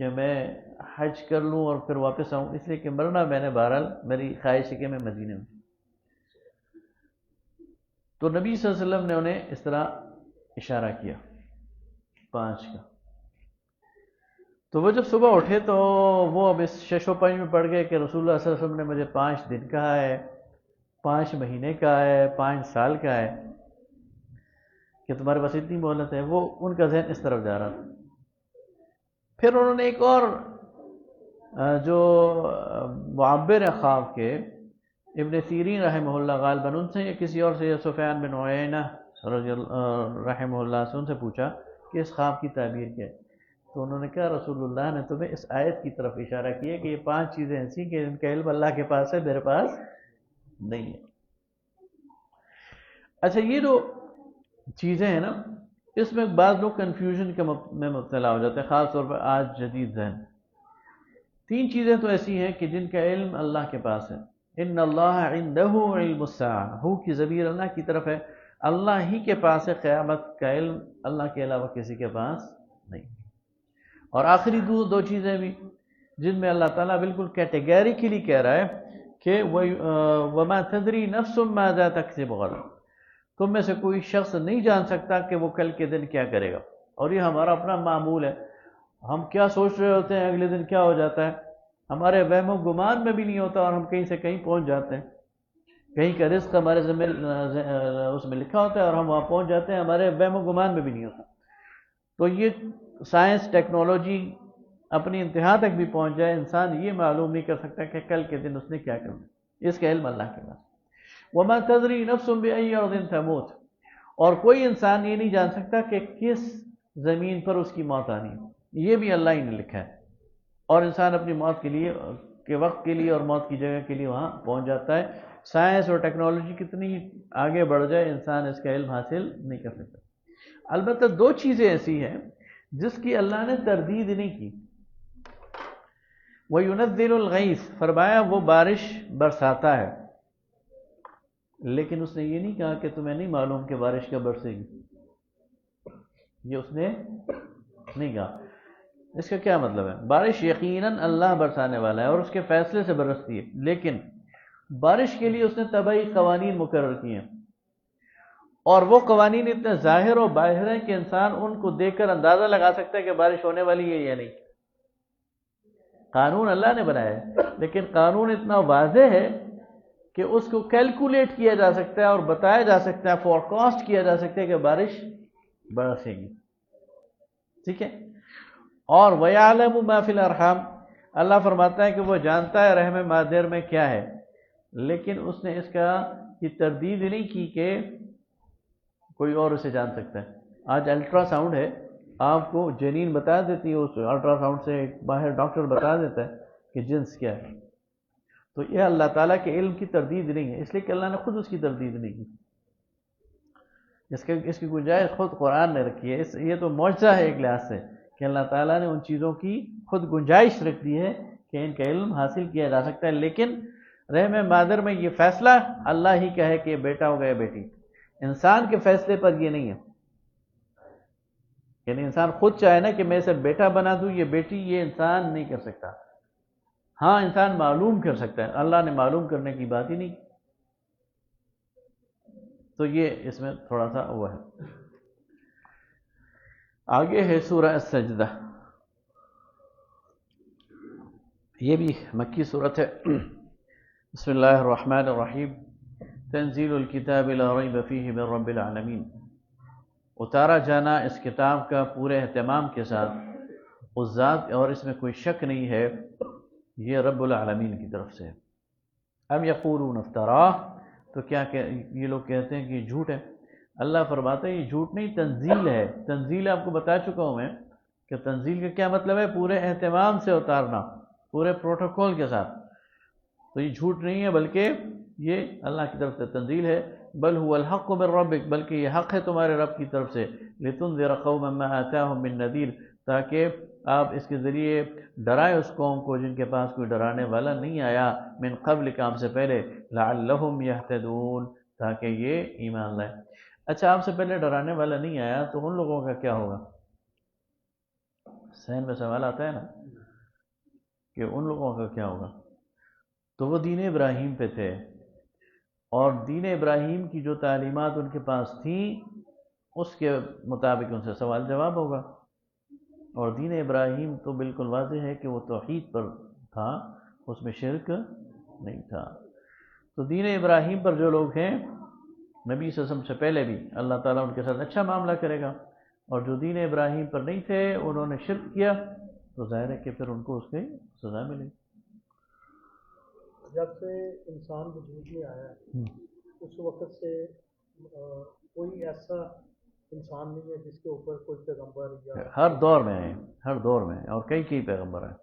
کہ میں حج کر لوں اور پھر واپس آؤں؟ اس لیے کہ مرنا میں نے، بہرحال میری خواہش ہے کہ میں مدینے میں. تو نبی صلی اللہ علیہ وسلم نے انہیں اس طرح اشارہ کیا 5 کا. تو وہ جب صبح اٹھے تو وہ اب اس شش و پنج میں پڑ گئے کہ رسول اللہ صلی اللہ علیہ وسلم نے مجھے 5 دن کہا ہے، 5 مہینے کا ہے، 5 سال کا ہے کہ تمہارے پاس اتنی مہلت ہے. وہ ان کا ذہن اس طرف جا رہا تھا. پھر انہوں نے ایک اور جو معبر خواب کے ابن سیرین رحمہ اللہ، غالباً ان سے یا کسی اور سے، یا سفیان بن عیینہ رضی اللہ رحمہ اللہ سے ان سے پوچھا کہ اس خواب کی تعبیر کیا ہے؟ تو انہوں نے کہا رسول اللہ نے تمہیں اس آیت کی طرف اشارہ کیا کہ یہ 5 چیزیں ایسی کہ ان کا علم اللہ کے پاس ہے، میرے پاس نہیں ہے۔ اچھا، یہ جو چیزیں ہیں نا، اس میں بعض لوگ کنفیوژن میں مبتلا ہو جاتے ہیں، خاص طور پر آج جدید ذہن۔ 3 چیزیں تو ایسی ہیں کہ جن کا علم اللہ کے پاس ہے۔ ان اللہ عنده علم الساعہ، ہو کی ضمیر اللہ کی طرف ہے، اللہ ہی کے پاس ہے قیامت کا علم، اللہ کے علاوہ کسی کے پاس نہیں۔ اور آخری دو چیزیں بھی جن میں اللہ تعالیٰ بالکل کیٹیگریکلی کہہ رہا ہے کہ وما تدری نفس ماذا تکسب غدا، تم میں سے کوئی شخص نہیں جان سکتا کہ وہ کل کے دن کیا کرے گا۔ اور یہ ہمارا اپنا معمول ہے، ہم کیا سوچ رہے ہوتے ہیں اگلے دن کیا ہو جاتا ہے، ہمارے وہم و گمان میں بھی نہیں ہوتا، اور ہم کہیں سے کہیں پہنچ جاتے ہیں، کہیں کا رزق ہمارے اس میں لکھا ہوتا ہے اور ہم وہاں پہنچ جاتے ہیں، ہمارے وہم و گمان میں بھی نہیں ہوتا۔ تو یہ سائنس ٹیکنالوجی اپنی انتہا تک بھی پہنچ جائے، انسان یہ معلوم نہیں کر سکتا کہ کل کے دن اس نے کیا کرنا، اس کا علم اللہ کے پاس۔ وما تدری نفس بأي ارض تموت، اور کوئی انسان یہ نہیں جان سکتا کہ کس زمین پر اس کی موت آنی ہے، یہ بھی اللہ ہی نے لکھا ہے، اور انسان اپنی موت کے وقت کے لیے اور موت کی جگہ کے لیے وہاں پہنچ جاتا ہے۔ سائنس اور ٹیکنالوجی کتنی آگے بڑھ جائے، انسان اس کا علم حاصل نہیں کر سکتا۔ البتہ 2 چیزیں ایسی ہیں جس کی اللہ نے تردید نہیں کی۔ وَيُنَزِّلُ الْغَيْثَ، فرمایا وہ بارش برساتا ہے، لیکن اس نے یہ نہیں کہا کہ تمہیں نہیں معلوم کہ بارش کب برسے گی، یہ اس نے نہیں کہا۔ اس کا کیا مطلب ہے؟ بارش یقیناً اللہ برسانے والا ہے اور اس کے فیصلے سے برستی ہے، لیکن بارش کے لیے اس نے طبعی قوانین مقرر کیے ہیں، اور وہ قوانین اتنے ظاہر و باہر ہیں کہ انسان ان کو دیکھ کر اندازہ لگا سکتا ہے کہ بارش ہونے والی ہے یا نہیں۔ قانون اللہ نے بنایا ہے، لیکن قانون اتنا واضح ہے کہ اس کو کیلکولیٹ کیا جا سکتا ہے اور بتایا جا سکتا ہے، فور کاسٹ کیا جا سکتا ہے کہ بارش برسے گی، ٹھیک ہے۔ اور وَيَعْلَمُ مَا فِي الْأَرْحَامِ، اللہ فرماتا ہے کہ وہ جانتا ہے رحم مادر میں کیا ہے، لیکن اس نے اس کا یہ تردید نہیں کی کہ کوئی اور اسے جان سکتا ہے۔ آج الٹرا ساؤنڈ ہے، آپ کو جنین بتا دیتی ہے، اس الٹرا ساؤنڈ سے باہر ڈاکٹر بتا دیتا ہے کہ جنس کیا ہے۔ تو یہ اللہ تعالیٰ کے علم کی تردید نہیں ہے، اس لیے کہ اللہ نے خود اس کی تردید نہیں کی، اس کی گنجائش خود قرآن نے رکھی ہے۔ یہ تو معجزہ ہے ایک لحاظ سے کہ اللہ تعالیٰ نے ان چیزوں کی خود گنجائش رکھ دی ہے کہ ان کا علم حاصل کیا جا سکتا ہے، لیکن رحم مادر میں یہ فیصلہ اللہ ہی کا ہے کہ یہ بیٹا ہوگا یا بیٹی، انسان کے فیصلے پر یہ نہیں ہے۔ یعنی انسان خود چاہے نا کہ میں اسے بیٹا بنا دوں یہ بیٹی، یہ انسان نہیں کر سکتا۔ ہاں انسان معلوم کر سکتا ہے، اللہ نے معلوم کرنے کی بات ہی نہیں۔ تو یہ اس میں تھوڑا سا وہ ہے۔ آگے ہے سورہ السجدہ، یہ بھی مکی صورت ہے۔ بسم اللہ الرحمن الرحیم، تنزیل الکتاب لا ریب فیہ من رب العالمین، اتارا جانا اس کتاب کا پورے اہتمام کے ساتھ اس ذات، اور اس میں کوئی شک نہیں ہے یہ رب العالمین کی طرف سے۔ ام یقولون افتراہ، تو کیا کہ یہ لوگ کہتے ہیں کہ یہ جھوٹ ہے۔ اللہ فرماتا ہے یہ جھوٹ نہیں، تنزیل ہے۔ تنزیل آپ کو بتا چکا ہوں میں کہ تنزیل کا کیا مطلب ہے، پورے اہتمام سے اتارنا، پورے پروٹوکول کے ساتھ۔ تو یہ جھوٹ نہیں ہے بلکہ یہ اللہ کی طرف سے تنزیل ہے۔ بل هو الحق من ربک، بلکہ یہ حق ہے تمہارے رب کی طرف سے۔ لتنذر قوما ما آتاهم من نذیر، تاکہ آپ اس کے ذریعے ڈرائے اس قوم کو جن کے پاس کوئی ڈرانے والا نہیں آیا، من قبل، کام سے پہلے، لعلہم یہتدون، تاکہ یہ ایمان لائے۔ اچھا، آپ سے پہلے ڈرانے والا نہیں آیا تو ان لوگوں کا کیا ہوگا؟ ذہن میں سوال آتا ہے نا کہ ان لوگوں کا کیا ہوگا؟ تو وہ دین ابراہیم پہ تھے، اور دین ابراہیم کی جو تعلیمات ان کے پاس تھیں اس کے مطابق ان سے سوال جواب ہوگا۔ اور دین ابراہیم تو بالکل واضح ہے کہ وہ توحید پر تھا، اس میں شرک نہیں تھا۔ تو دین ابراہیم پر جو لوگ ہیں، نبی صلی اللہ علیہ وسلم سے پہلے بھی اللہ تعالیٰ ان کے ساتھ اچھا معاملہ کرے گا، اور جو دین ابراہیم پر نہیں تھے، انہوں نے شرک کیا، تو ظاہر ہے کہ پھر ان کو اس کی سزا ملے۔ جب سے انسان وجود میں آیا ہے اس وقت سے کوئی ایسا انسان نہیں ہے جس کے اوپر کوئی پیغمبر یا ہر دور میں ہیں، ہر دور میں ہیں، اور کئی پیغمبر ہیں۔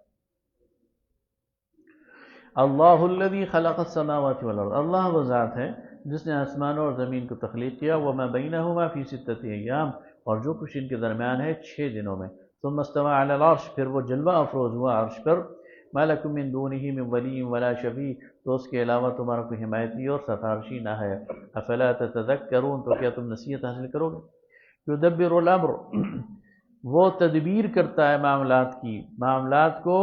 اللہ الذی خلق السماوات والارض، اللہ وہ ذات ہے جس نے آسمانوں اور زمین کو تخلیق کیا، وما بینہما فی ستۃ ایام، اور جو کچھ ان کے درمیان ہے 6 دنوں میں، ثم استوى علی العرش، پھر وہ جلوہ افروز ہوا عرش پر، ما لکم من دونہ من ولی ولا شفیع، تو اس کے علاوہ تمہارا کوئی حمایتی اور سفارشی نہ ہے، افلا تتذکرون، تو کیا تم نصیحت حاصل کرو گے؟ یدبر الامر، وہ تدبیر کرتا ہے معاملات کی، معاملات کو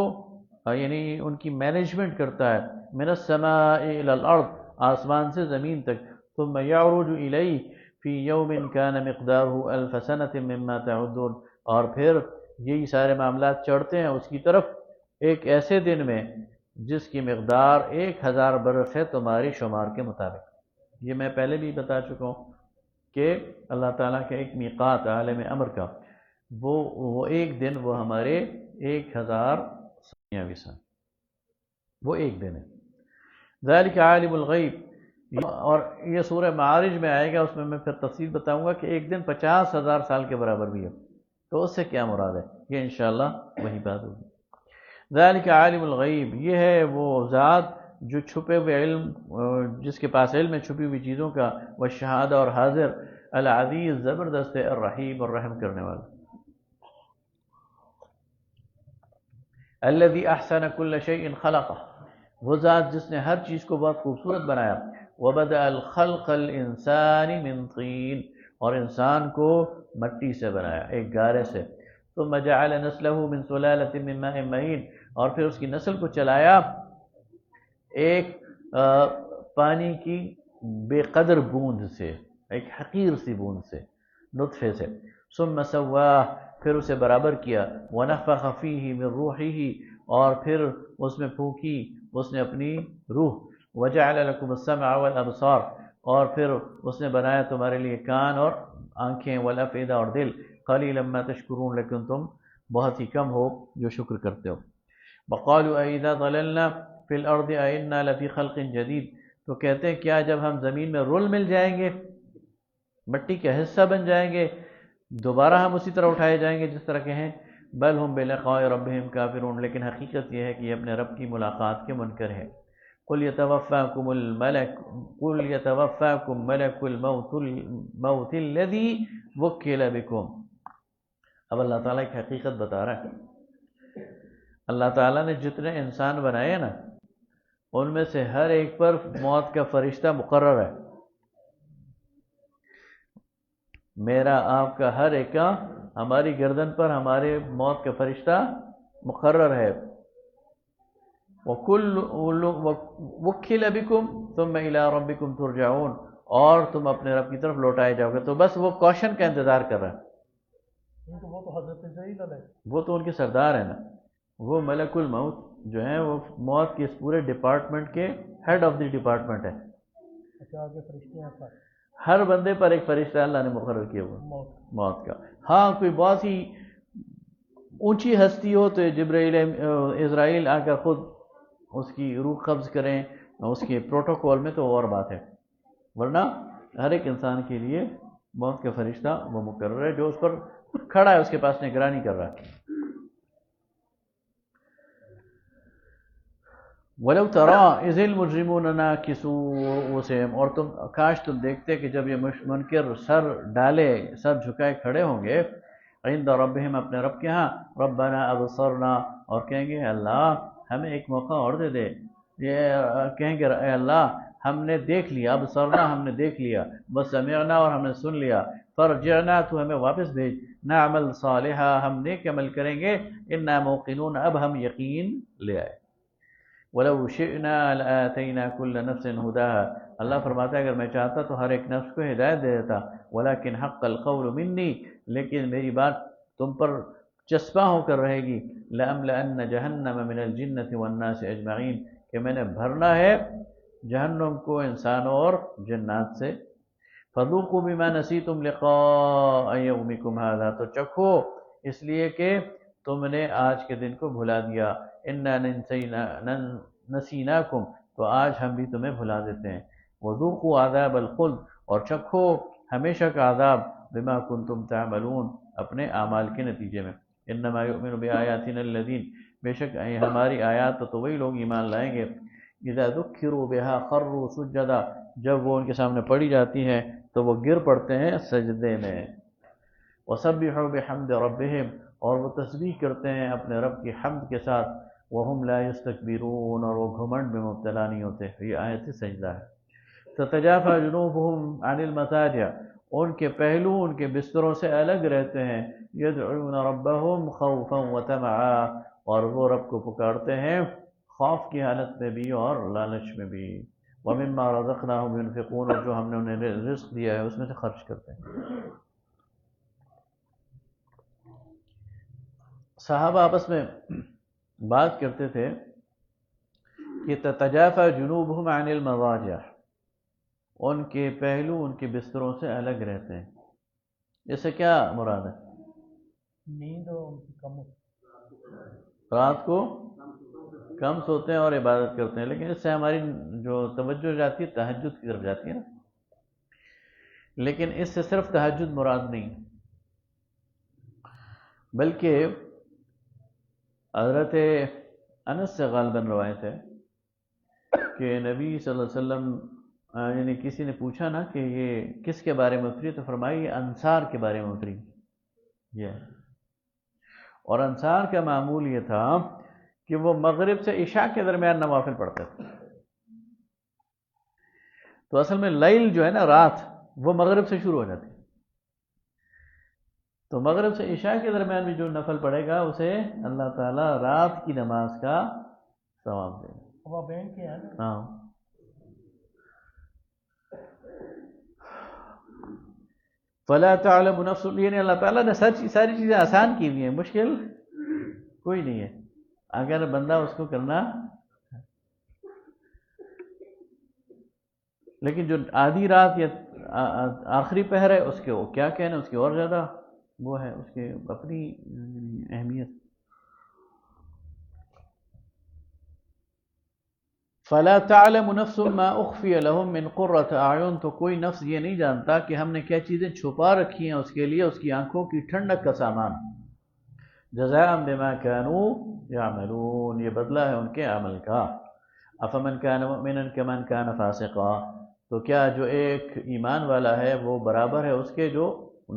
یعنی ان کی مینجمنٹ کرتا ہے، من السماء الی الارض، آسمان سے زمین تک، ثم یعرج الیہ فی یوم کان مقدارہ الف سنۃ مما تعدون، اور پھر یہی سارے معاملات چڑھتے ہیں اس کی طرف ایک ایسے دن میں جس کی مقدار 1000 برس ہے تمہاری شمار کے مطابق۔ یہ میں پہلے بھی بتا چکا ہوں کہ اللہ تعالیٰ کا ایک میقات عالم امر کا، وہ ایک دن وہ ہمارے 1000 دنیاوی سال، وہ ایک دن ہے۔ ذالک عالم الغیب، اور یہ سورہ معارج میں آئے گا، اس میں پھر تفصیل بتاؤں گا کہ ایک دن 50,000 سال کے برابر بھی ہے، تو اس سے کیا مراد ہے، یہ انشاءاللہ وہی بات ہوگی۔ ذالک عالم الغیب، یہ ہے وہ ذات جو چھپے ہوئے علم، جس کے پاس علم ہے چھپی ہوئی چیزوں کا، والشہادہ، اور حاضر، العزیز، زبردست ہے، الرحیم، اور رحم کرنے والا۔ الذی احسن کل شیء خلقہ، وہ ذات جس نے ہر چیز کو بہت خوبصورت بنایا، وبدأ الخلق الانسان من طین، اور انسان کو مٹی سے بنایا، ایک گارے سے، ثم جعل نسلہ من سلالۃ من ماء مہین، اور پھر اس کی نسل کو چلایا ایک پانی کی بے قدر بوند سے، ایک حقیر سی بوند سے، نطفے سے، ثم سواہ، پھر اسے برابر کیا، ونفخ فیہ من روحہ، اور پھر اس میں پھونکی اس نے اپنی روح، وجعل لکم السمع والابصار، اور پھر اس نے بنایا تمہارے لیے کان اور آنکھیں، والافئدہ، اور دل، قلیلا ما تشکرون، لیکن تم بہت ہی کم ہو جو شکر کرتے ہو۔ وقالوا اذا ضللنا فی الارض ائنا لفی خلق جدید، تو کہتے ہیں کیا جب ہم زمین میں رول مل جائیں گے، مٹی کا حصہ بن جائیں گے، دوبارہ ہم اسی طرح اٹھائے جائیں گے جس طرح کے ہیں، بل ہم بلقاء ربہم کافرون، لیکن حقیقت یہ ہے کہ یہ اپنے رب کی ملاقات کے منکر ہے۔ قل یتوفاکم ملک الموت الذی وکل بکم، اب اللہ تعالیٰ ایک حقیقت بتا رہا ہے، اللہ تعالیٰ نے جتنے انسان بنائے نا، ان میں سے ہر ایک پر موت کا فرشتہ مقرر ہے، میرا آپ کا ہر ایک کا، ہماری گردن پر ہمارے موت کا فرشتہ مقرر ہے۔ وَكُلُّ بِكُمْ ثُمَّ إِلَىٰ رَبِّكُمْ تُرْجَعُونَ، اور تم اپنے رب کی طرف لوٹائے جاؤ گے، تو بس وہ کوشن کا انتظار کر رہا ہے، وہ تو حضرت جبرائیل علیہ، وہ تو ان کے سردار ہیں نا، وہ ملک الموت جو ہیں، وہ موت کے اس پورے ڈپارٹمنٹ کے ہیڈ آف دی ڈپارٹمنٹ ہے۔ اچھا، آگے فرشتے ہیں پر ہر بندے پر ایک فرشتہ اللہ نے مقرر کیا ہوا موت کا۔ ہاں کوئی بہت ہی اونچی ہستی ہو تو جبرائیل اسرائیل آ کر خود اس کی روح قبض کریں اس کے پروٹوکول میں، تو اور بات ہے، ورنہ ہر ایک انسان کے لیے موت کا فرشتہ وہ مقرر ہے جو اس پر کھڑا ہے، اس کے پاس نگرانی کر رہا ہے۔ وَلَوْ تَرَىٰ إِذِ الْمُجْرِمُونَ نَاكِسُو رُءُوسِهِمْ، اور تم کاش تم دیکھتے کہ جب یہ منکر سر ڈالے، سر جھکائے کھڑے ہوں گے، عند ربہم، اپنے رب کے ہاں، ربنا ابصرنا، اور کہیں گے اللہ ہمیں ایک موقع اور دے دے، یہ کہیں گے اے اللہ ہم نے دیکھ لیا، ابصرنا ہم نے دیکھ لیا، وسمعنا اور ہم نے سن لیا، فرجعنا تو ہمیں واپس بھیج، نعمل صالحا ہم نیک عمل کریں گے، انا موقنون اب ہم یقین لے آئے۔ وَلَوْ شِئْنَا لَآتَيْنَا كُلَّ نَفْسٍ هُدَاهَا، اللہ فرماتا ہے اگر میں چاہتا تو ہر ایک نفس کو ہدایت دے دیتا، وَلَكِنْ حَقَّ الْقَوْلُ مِنِّي، لیکن میری بات تم پر چسپاں ہو کر رہے گی، لَأَمْلَأَنَّ جَهَنَّمَ مِنَ الْجِنَّةِ وَالنَّاسِ أَجْمَعِينَ، کہ میں نے بھرنا ہے جہنم کو انسانوں اور جنات سے، فَذُوقُوا بِمَا نَسِيتُمْ لِقَاءَ يَوْمِكُمْ هَذَا، تو چکھو اس لیے کہ تم نے آج کے دن کو بھلا دیا، اِنَّا نَسِينَاكُمْ، تو آج ہم بھی تمہیں بھلا دیتے ہیں، وَذُوقُوا عَذَابَ الْخُلْدِ، اور چکھو ہمیشہ کا عذاب بما کنتم تعملون اپنے اعمال کے نتیجے میں انما یؤمن بآیاتنا الذین بے شک ہماری آیات تو وہی لوگ ایمان لائیں گے اذا ذکروا بها خروا سجدا جب وہ ان کے سامنے پڑھی جاتی ہیں تو وہ گر پڑتے ہیں سجدے میں وسبحوا بحمد ربهم اور وہ تسبیح کرتے ہیں اپنے رب کی حمد کے ساتھ وهم لا يستكبرون اور وہ گھمنڈ میں مبتلا نہیں ہوتے. یہ آیت سجدہ ہے. تتجافى جنوبهم عن المضاجع ان کے پہلو ان کے بستروں سے الگ رہتے ہیں يدعون ربهم خوفا وطمعا اور وہ رب کو پکارتے ہیں خوف کی حالت میں بھی اور لالچ میں بھی ومما رزقناهم ينفقون اور جو ہم نے انہیں رزق دیا ہے اس میں سے خرچ کرتے ہیں. صحابہ آپس میں بات کرتے تھے کہ تتجافى جنوبهم عن المضاجع ان کے پہلو ان کے بستروں سے الگ رہتے ہیں. اس سے کیا مراد ہے؟ نیند کم رات کو کم سوتے ہیں اور عبادت کرتے ہیں لیکن اس سے ہماری جو توجہ جاتی ہے تہجد کی طرف جاتی ہے نا. لیکن اس سے صرف تہجد مراد نہیں بلکہ حضرت انس سے غالباً روایت ہے کہ نبی صلی اللہ علیہ وسلم یعنی کسی نے پوچھا نا کہ یہ کس کے بارے میں اتری تو فرمائی یہ انصار کے بارے میں اتری. یہ اور انصار کا معمول یہ تھا کہ وہ مغرب سے عشاء کے درمیان نوافل پڑھتے تھے. تو اصل میں لیل جو ہے نا رات وہ مغرب سے شروع ہو جاتی ہے. تو مغرب سے عشاء کے درمیان بھی جو نفل پڑھے گا اسے اللہ تعالیٰ رات کی نماز کا ثواب دے گا. ہاں فلا تعلم نفس یعنی اللہ تعالیٰ نے ساری چیزیں آسان کی ہوئی ہیں مشکل کوئی نہیں ہے اگر بندہ اس کو کرنا. لیکن جو آدھی رات یا آخری پہر ہے اس کے وہ کیا کہنا اس کی اور زیادہ وہ ہے اس کے اپنی اہمیت. فلا تعلم نفس ما اخفی لهم من قرۃ اعین تو کوئی نفس یہ نہیں جانتا کہ ہم نے کیا چیزیں چھپا رکھی ہیں اس کے لیے اس کی آنکھوں کی ٹھنڈک کا سامان. جزاء بما كانوا يعملون یہ بدلہ ہے ان کے عمل کا. افمن كان مؤمنا كمن كان فاسقا تو کیا جو ایک ایمان والا ہے وہ برابر ہے اس کے جو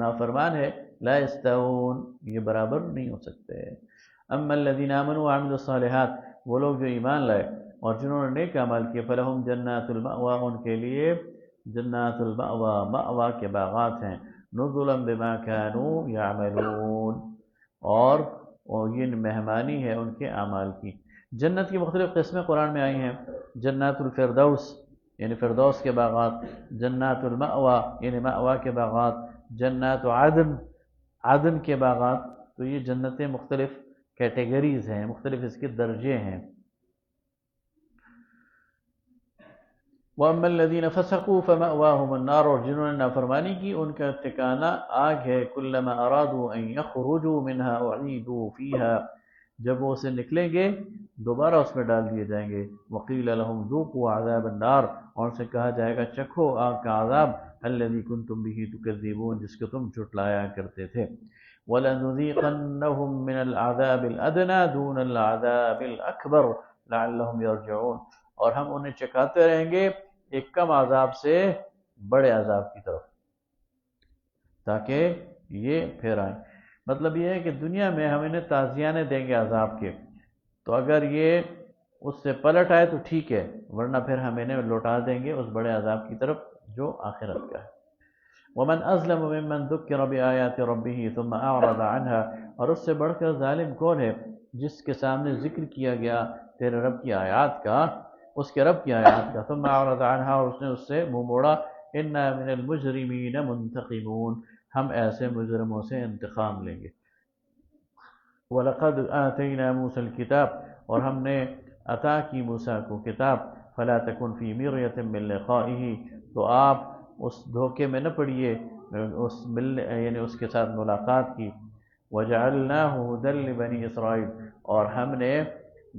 نافرمان ہے. لا يستوون یہ برابر نہیں ہو سکتے. اما الذين امنوا وعملوا الصالحات وہ لوگ جو ایمان لائے اور جنہوں نے نیک اعمال کیے فلہم جنات المأوا ان کے لیے جنات المأوا مأوا کے باغات ہیں. نزلا بما كانوا يعملون اور یہ مہمانی ہے ان کے اعمال کی. جنت کی مختلف قسمیں قرآن میں آئی ہیں. جنات الفردوس یعنی فردوس کے باغات. جنات المأوا یعنی مأوا کے باغات. جنات عدن کے باغات. تو یہ جنتیں مختلف کیٹیگریز ہیں مختلف اس کے درجے ہیں. وَأَمَّا الَّذِينَ فَسَقُوا فَمَأْوَاهُمُ النَّارُ اور جنہوں نے نافرمانی کی ان کا ٹھکانہ آگ ہے. كُلَّمَا أَرَادُوا أَن يَخْرُجُوا مِنْهَا أُعِيدُوا فِيهَا جب وہ اسے نکلیں گے دوبارہ اس میں ڈال دیے جائیں گے. وَقِيلَ لَهُمْ ذُوقُوا عَذَابَ النَّارِ اور ان سے کہا جائے گا چکھو آگ کا عذاب. الَّذِي كُنْتُمْ بِهِ تُكَذِّبُونَ جس کو تم جھٹلایا کرتے تھے. وَلَنُذِيقَنَّهُمْ مِنَ الْعَذَابِ الْأَدْنَىٰ دُونَ الْعَذَابِ الْأَكْبَرِ لَعَلَّهُمْ يَرْجِعُونَ اور ہم انہیں چکھاتے رہیں گے ایک کم عذاب سے بڑے عذاب کی طرف تاکہ یہ پھر آئیں. مطلب یہ ہے کہ دنیا میں ہم انہیں تعزیانے دیں گے عذاب کے تو اگر یہ اس سے پلٹ آئے تو ٹھیک ہے ورنہ پھر ہم انہیں لوٹا دیں گے اس بڑے عذاب کی طرف جو آخرت کا ہے. وَمَنْ أَظْلَمُ مِمَّنْ ذُكِّرَ بِآيَاتِ رَبِّهِ ثُمَّ أَعْرَضَ عَنْهَا اور اس سے بڑھ کر ظالم کون ہے جس کے سامنے ذکر کیا گیا تیرے رب کی آیات کا اس کے رب کی آیات کا. ثُمَّ أَعْرَضَ عَنْهَا اور اس نے اس سے منہ موڑا. إِنَّا مِنَ الْمُجْرِمِينَ مُنْتَقِمُونَ ہم ایسے مجرموں سے انتقام لیں گے. وَلَقَدْ آتَيْنَا مُوسَى الْكِتَابَ اور ہم نے عطا کی موسیٰ کو کتاب. فَلَا تَكُنْ فِي مِرْيَةٍ مِّن لِقَائِهِ تو آپ اس دھوکے میں نہ پڑیے یعنی اس کے ساتھ ملاقات کی. وَجَعَلْنَاهُ هُدًى لِبَنِي إِسْرَائِيلَ اور ہم نے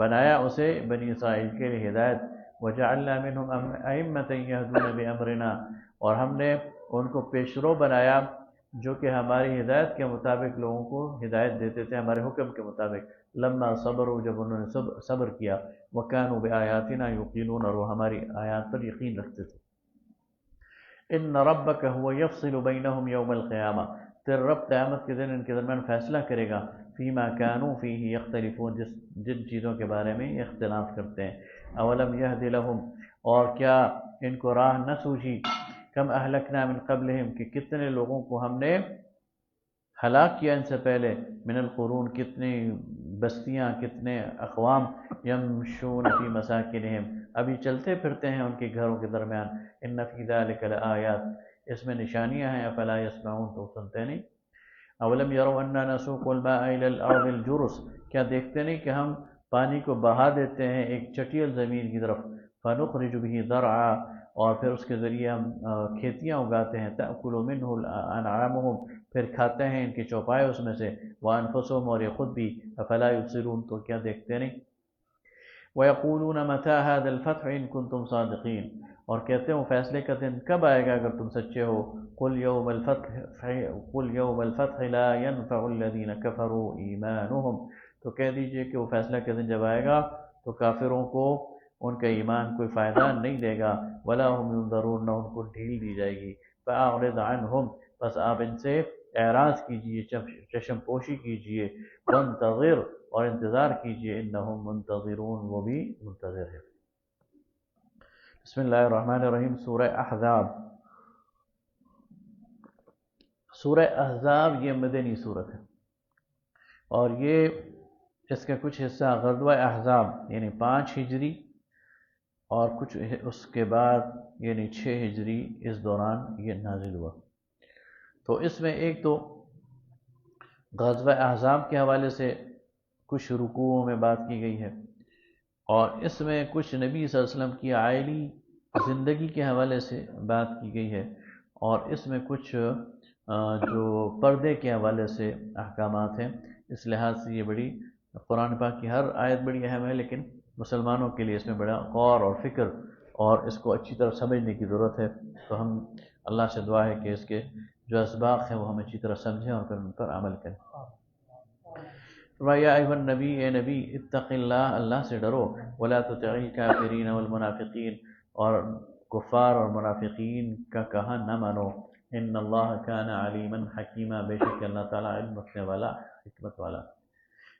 بنایا اسے بنی اسرائیل کے لیے ہدایت. وَجَعَلْنَا مِنْهُمْ أَئِمَّةً يَهْدُونَ بِأَمْرِنَا اور ہم نے ان کو پیشرو بنایا جو کہ ہماری ہدایت کے مطابق لوگوں کو ہدایت دیتے تھے، ہمارے حکم کے مطابق۔ لما صبروا، جب انہوں نے صبر کیا، وکانوا بآیاتنا یوقنون، اور وہ ہماری آیات پر یقین رکھتے تھے۔ ان ربک هو یفصل بینہم یوم القیامہ، تیرا رب قیامت کے دن ان کے درمیان فیصلہ کرے گا، فیما کانوا فیہ یختلفون، جن چیزوں کے بارے میں اختلاف کرتے ہیں۔ اولم یہد لہم، اور کیا ان کو راہ نہ سوجھی، کم اہلکنا من قبلہم، کہ کتنے لوگوں کو ہم نے ہلاک کیا ان سے پہلے، من القرون، کتنی بستیاں، کتنے اقوام، یمشون فی مساکنہم، ابھی چلتے پھرتے ہیں ان کے گھروں کے درمیان۔ ان فی ذلک لآیات، اس میں نشانیاں ہیں، افلا یسمعون، تو سنتے نہیں۔ اولم یروا انا نسوق الماء الی الارض الجرز، کیا دیکھتے نہیں کہ ہم پانی کو بہا دیتے ہیں ایک چٹیل زمین کی طرف، فنخرج به زرعا، اور پھر اس کے ذریعے ہم کھیتیاں اگاتے ہیں، تأکل منہ انعامہم، پھر کھاتے ہیں ان کی چوپائے اس میں سے، وانفسہم، اور یہ خود بھی، افلا یبصرون، تو کیا دیکھتے نہیں۔ وَيَقُولُونَ مَتَى هَذَا الْفَتْحُ إِن كُنتُمْ صَادِقِينَ، اور کہتے ہیں وہ فیصلے کا دن کب آئے گا اگر تم سچے ہو۔ قُلْ يَوْمَ الْفَتْحِ لَا يَنْفَعُ الَّذِينَ كَفَرُوا إِيمَانُهُمْ، تو کہہ دیجئے کہ وہ فیصلہ کا دن جب آئے گا تو کافروں کو ان کا ایمان کوئی فائدہ نہیں دے گا، وَلَا هُمْ يُنظَرُونَ، نہ ان کو ڈھیل دی جائے گی۔ فَأَعْرِضْ عَنْهُمْ، بس آپ ان سے اعراض کیجئے، چشم پوشی کیجئے، وَانْتَظِرْ، اور انتظار کیجئے، انہم منتظرون، وہ بھی منتظر ہے۔ بسم اللہ الرحمن الرحیم۔ سورہ احزاب۔ سورہ احزاب یہ مدنی سورت ہے، اور یہ اس کا کچھ حصہ غزوہ احزاب یعنی 5 ہجری اور کچھ اس کے بعد یعنی 6 ہجری، اس دوران یہ نازل ہوا۔ تو اس میں ایک تو غزوہ احزاب کے حوالے سے کچھ رکوعوں میں بات کی گئی ہے، اور اس میں کچھ نبی صلی اللہ علیہ وسلم کی عائلی زندگی کے حوالے سے بات کی گئی ہے، اور اس میں کچھ جو پردے کے حوالے سے احکامات ہیں۔ اس لحاظ سے یہ بڑی، قرآن پاک کی ہر آیت بڑی اہم ہے، لیکن مسلمانوں کے لیے اس میں بڑا غور اور فکر اور اس کو اچھی طرح سمجھنے کی ضرورت ہے۔ تو ہم اللہ سے دعا ہے کہ اس کے جو اسباق ہیں وہ ہم اچھی طرح سمجھیں اور پھر ان پر عمل کریں۔ یا ایھا النبی، اے نبی، اتق اللہ، اللہ سے ڈرو، ولا تطع الکافرین والمنافقین، اور کفار اور منافقین کا کہا نہ مانو۔ ان اللہ کان علیما حکیما، بے شک اللہ تعالیٰ علم رکھنے والا، حکمت والا۔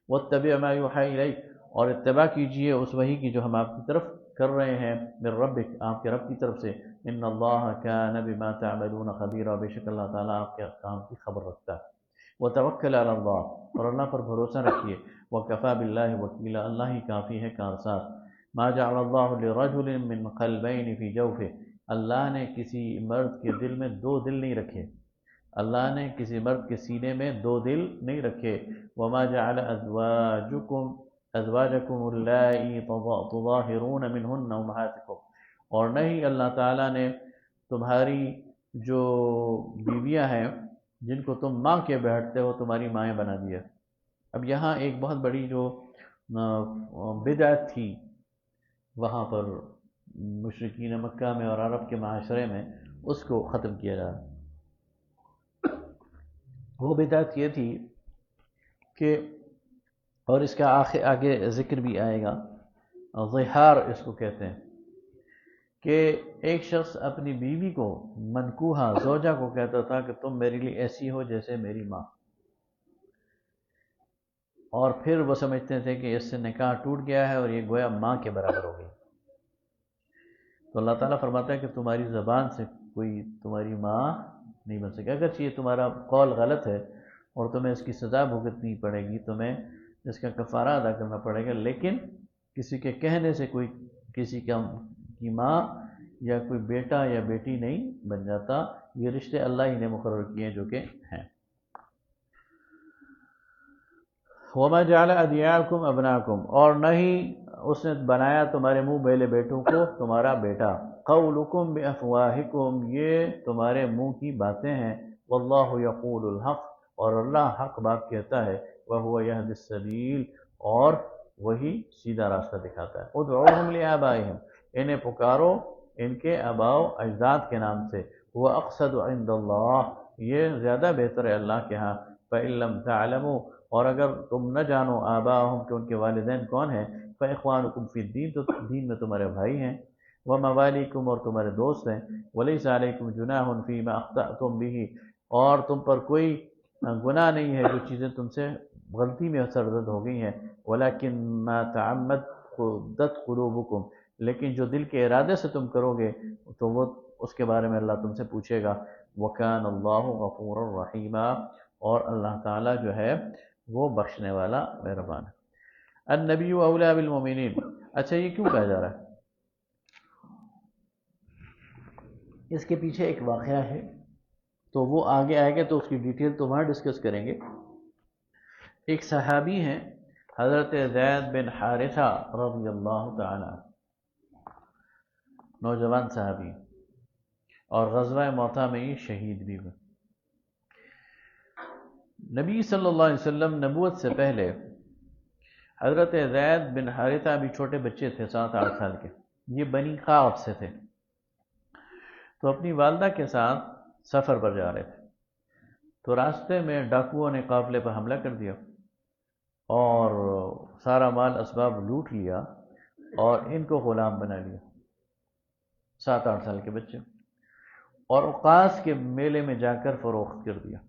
واتبع ما یوحی الیک، اور اتباع کیجئے اس وحی کی جو ہم آپ کی طرف کر رہے ہیں، من ربک، آپ کے رب کی طرف سے۔ ان اللہ کان بما تعملون خبیرا، بے شک اللہ تعالیٰ آپ کے کام کی خبر رکھتا ہے۔ وتوکل علی اللہ، اور اللہ پر بھروسہ رکھیے۔ وکفی باللہ وکیلا، اللہ ہی کافی ہے کارساز۔ ما جعل اللہ لرجل من قلبین فی جوفہ، اللہ نے کسی مرد کے دل میں 2 دل نہیں رکھے، اللہ نے کسی مرد کے سینے میں 2 دل نہیں رکھے۔ وما جعل ازواجکم اللائی تظاہرون منہن امہاتکم، اور نہیں اللہ تعالیٰ نے تمہاری جو بیویاں ہیں جن کو تم ماں کے بیٹھتے ہو تمہاری مائیں بنا دیا۔ اب یہاں ایک بہت بڑی جو بدعت تھی وہاں پر مشرکین مکہ میں اور عرب کے معاشرے میں، اس کو ختم کیا جا رہا۔ وہ بدعت یہ تھی کہ، اور اس کا آگے ذکر بھی آئے گا، ظہار اس کو کہتے ہیں، کہ ایک شخص اپنی بیوی کو، منکوحہ زوجہ کو کہتا تھا کہ تم میرے لیے ایسی ہو جیسے میری ماں، اور پھر وہ سمجھتے تھے کہ اس سے نکاح ٹوٹ گیا ہے اور یہ گویا ماں کے برابر ہو گئی۔ تو اللہ تعالیٰ فرماتا ہے کہ تمہاری زبان سے کوئی تمہاری ماں نہیں بن سکے، اگرچہ یہ تمہارا قول غلط ہے اور تمہیں اس کی سزا بھگتنی پڑے گی، تمہیں اس کا کفارہ ادا کرنا پڑے گا، لیکن کسی کے کہنے سے کوئی کسی کی ماں یا کوئی بیٹا یا بیٹی نہیں بن جاتا۔ یہ رشتے اللہ ہی نے مقرر کیے جو کہ ہیں۔ وما جعل ادعیاءکم ابناکم، اور نہ ہی اس نے بنایا تمہارے منہ بیلے بیٹوں کو تمہارا بیٹا۔ قولکم بافواہکم، یہ تمہارے منہ کی باتیں ہیں۔ واللہ یقول الحق، اور اللہ حق بات کہتا ہے۔ وہو یہدی السبیل، اور وہی سیدھا راستہ دکھاتا ہے۔ ادعوہم لآبائہم، انہیں پکارو ان کے آباء و اجداد کے نام سے۔ وہ اقصد عند اللہ، یہ زیادہ بہتر ہے اللہ کے ہاں. فَإِن لَّمْ تَعْلَمُوا، اور اگر تم نہ جانو آباءہم کہ ان کے والدین کون ہیں، فَإِخْوَانُكُمْ فِي الدِّينِ، تو دین میں تمہارے بھائی ہیں، وَمَوَالِيكُمْ، اور تمہارے دوست ہیں، وَلَيْسَ عَلَيْكُمْ جُنَاحٌ فِي مَا أَخْطَأْتُمْ بِهِ، اور تم پر کوئی گناہ نہیں ہے جو چیزیں تم سے غلطی میں سرزد ہو گئی ہیں، وَلَكِنْ مَا تَعَمَّدَتْ قُلُوبُكُمْ، لیکن جو دل کے ارادے سے تم کرو گے تو وہ اس کے بارے میں اللہ تم سے پوچھے گا. وَكَانَ اللَّهُ غَفُورًا رَحِيمًا، اور اللہ تعالیٰ جو ہے وہ بخشنے والا مہربان ہے. النبی اولیٰ بالمؤمنین، اچھا یہ کیوں کہا جا رہا ہے؟ اس کے پیچھے ایک واقعہ ہے، تو وہ آگے آئے گا تو اس کی ڈیٹیل تو وہاں ڈسکس کریں گے. ایک صحابی ہیں حضرت زید بن حارثہ رضی اللہ تعالی عنہ، نوجوان صحابی، اور غزوہ موطا میں ہی شہید بھی ہوئے. نبی صلی اللہ علیہ وسلم نبوت سے پہلے حضرت زید بن حارثہ بھی چھوٹے بچے تھے، 7-8 سال کے. یہ بنی قاف سے تھے، تو اپنی والدہ کے ساتھ سفر پر جا رہے تھے. تو راستے میں ڈاکوؤں نے قافلے پر حملہ کر دیا اور سارا مال اسباب لوٹ لیا اور ان کو غلام بنا لیا، 7-8 سال کے بچے، اور اوقاس کے میلے میں جا کر فروخت کر دیا.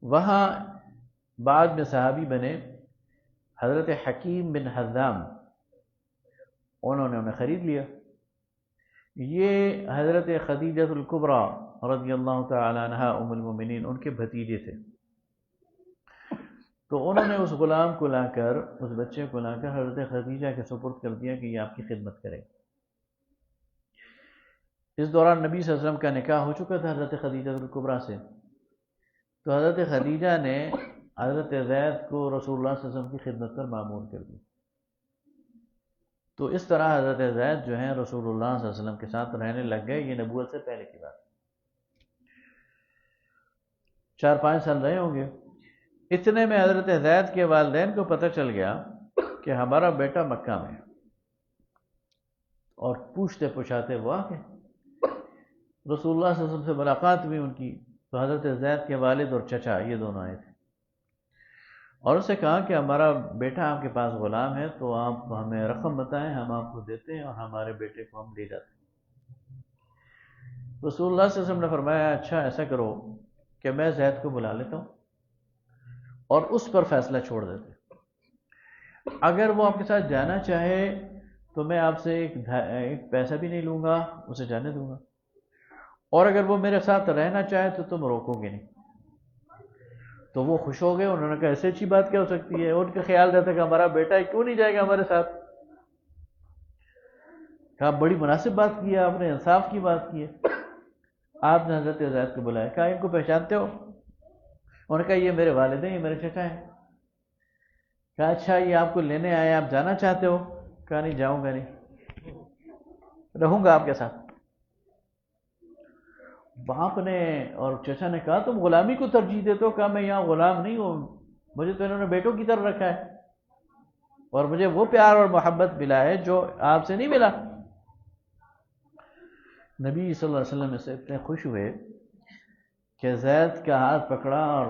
وہاں بعد میں صحابی بنے حضرت حکیم بن حزام، انہوں نے انہیں خرید لیا. یہ حضرت خدیجہ الکبریٰ رضی اللہ تعالی عنہا ام المومنین ان کے بھتیجے تھے. تو انہوں نے اس غلام کو لا کر، اس بچے کو لا کر حضرت خدیجہ کے سپرد کر دیا کہ یہ آپ کی خدمت کرے. اس دوران نبی صلی اللہ علیہ وسلم کا نکاح ہو چکا تھا حضرت خدیجہ الکبریٰ سے. تو حضرت خدیجہ نے حضرت زید کو رسول اللہ صلی اللہ علیہ وسلم کی خدمت پر مامور کر دیا. تو اس طرح حضرت زید جو ہیں رسول اللہ صلی اللہ علیہ وسلم کے ساتھ رہنے لگ گئے. یہ نبوت سے پہلے کی بات، 4-5 سال رہے ہوں گے. اتنے میں حضرت زید کے والدین کو پتہ چل گیا کہ ہمارا بیٹا مکہ میں ہے، اور پوچھتے پوچھاتے وہ آ گئے. رسول اللہ صلی اللہ علیہ وسلم سے ملاقات ہوئی ان کی. تو حضرت زید کے والد اور چچا یہ دونوں آئے تھے اور اس سے کہا کہ ہمارا بیٹا آپ کے پاس غلام ہے، تو آپ ہمیں رقم بتائیں، ہم آپ کو دیتے ہیں اور ہمارے بیٹے کو ہم لے جاتے ہیں. رسول اللہ صلی اللہ علیہ وسلم نے فرمایا اچھا ایسا کرو کہ میں زید کو بلا لیتا ہوں اور اس پر فیصلہ چھوڑ دیتے. اگر وہ آپ کے ساتھ جانا چاہے تو میں آپ سے ایک پیسہ بھی نہیں لوں گا، اسے جانے دوں گا، اور اگر وہ میرے ساتھ رہنا چاہے تو تم روکو گے نہیں. تو وہ خوش ہو گئے. انہوں نے کہا ایسی اچھی بات کیا ہو سکتی ہے؟ ان کا خیال رہتا کہ ہمارا بیٹا کیوں نہیں جائے گا ہمارے ساتھ. کہا بڑی مناسب بات کی ہے آپ نے، انصاف کی بات کی ہے. آپ نے حضرت زید کو بلایا، کہا ان کو پہچانتے ہو؟ انہوں نے کہا یہ میرے والد ہیں، یہ میرے چچا ہیں. کہا اچھا یہ آپ کو لینے آئے، آپ جانا چاہتے ہو؟ کہا نہیں جاؤں گا نہیں، رہوں گا آپ کے ساتھ. باپ نے اور چچا نے کہا تم غلامی کو ترجیح دیتے ہو؟ کہا میں یہاں غلام نہیں ہوں، مجھے تو انہوں نے بیٹوں کی طرح رکھا ہے اور مجھے وہ پیار اور محبت ملا ہے جو آپ سے نہیں ملا. نبی صلی اللہ علیہ وسلم سے اتنے خوش ہوئے کہ زید کا ہاتھ پکڑا اور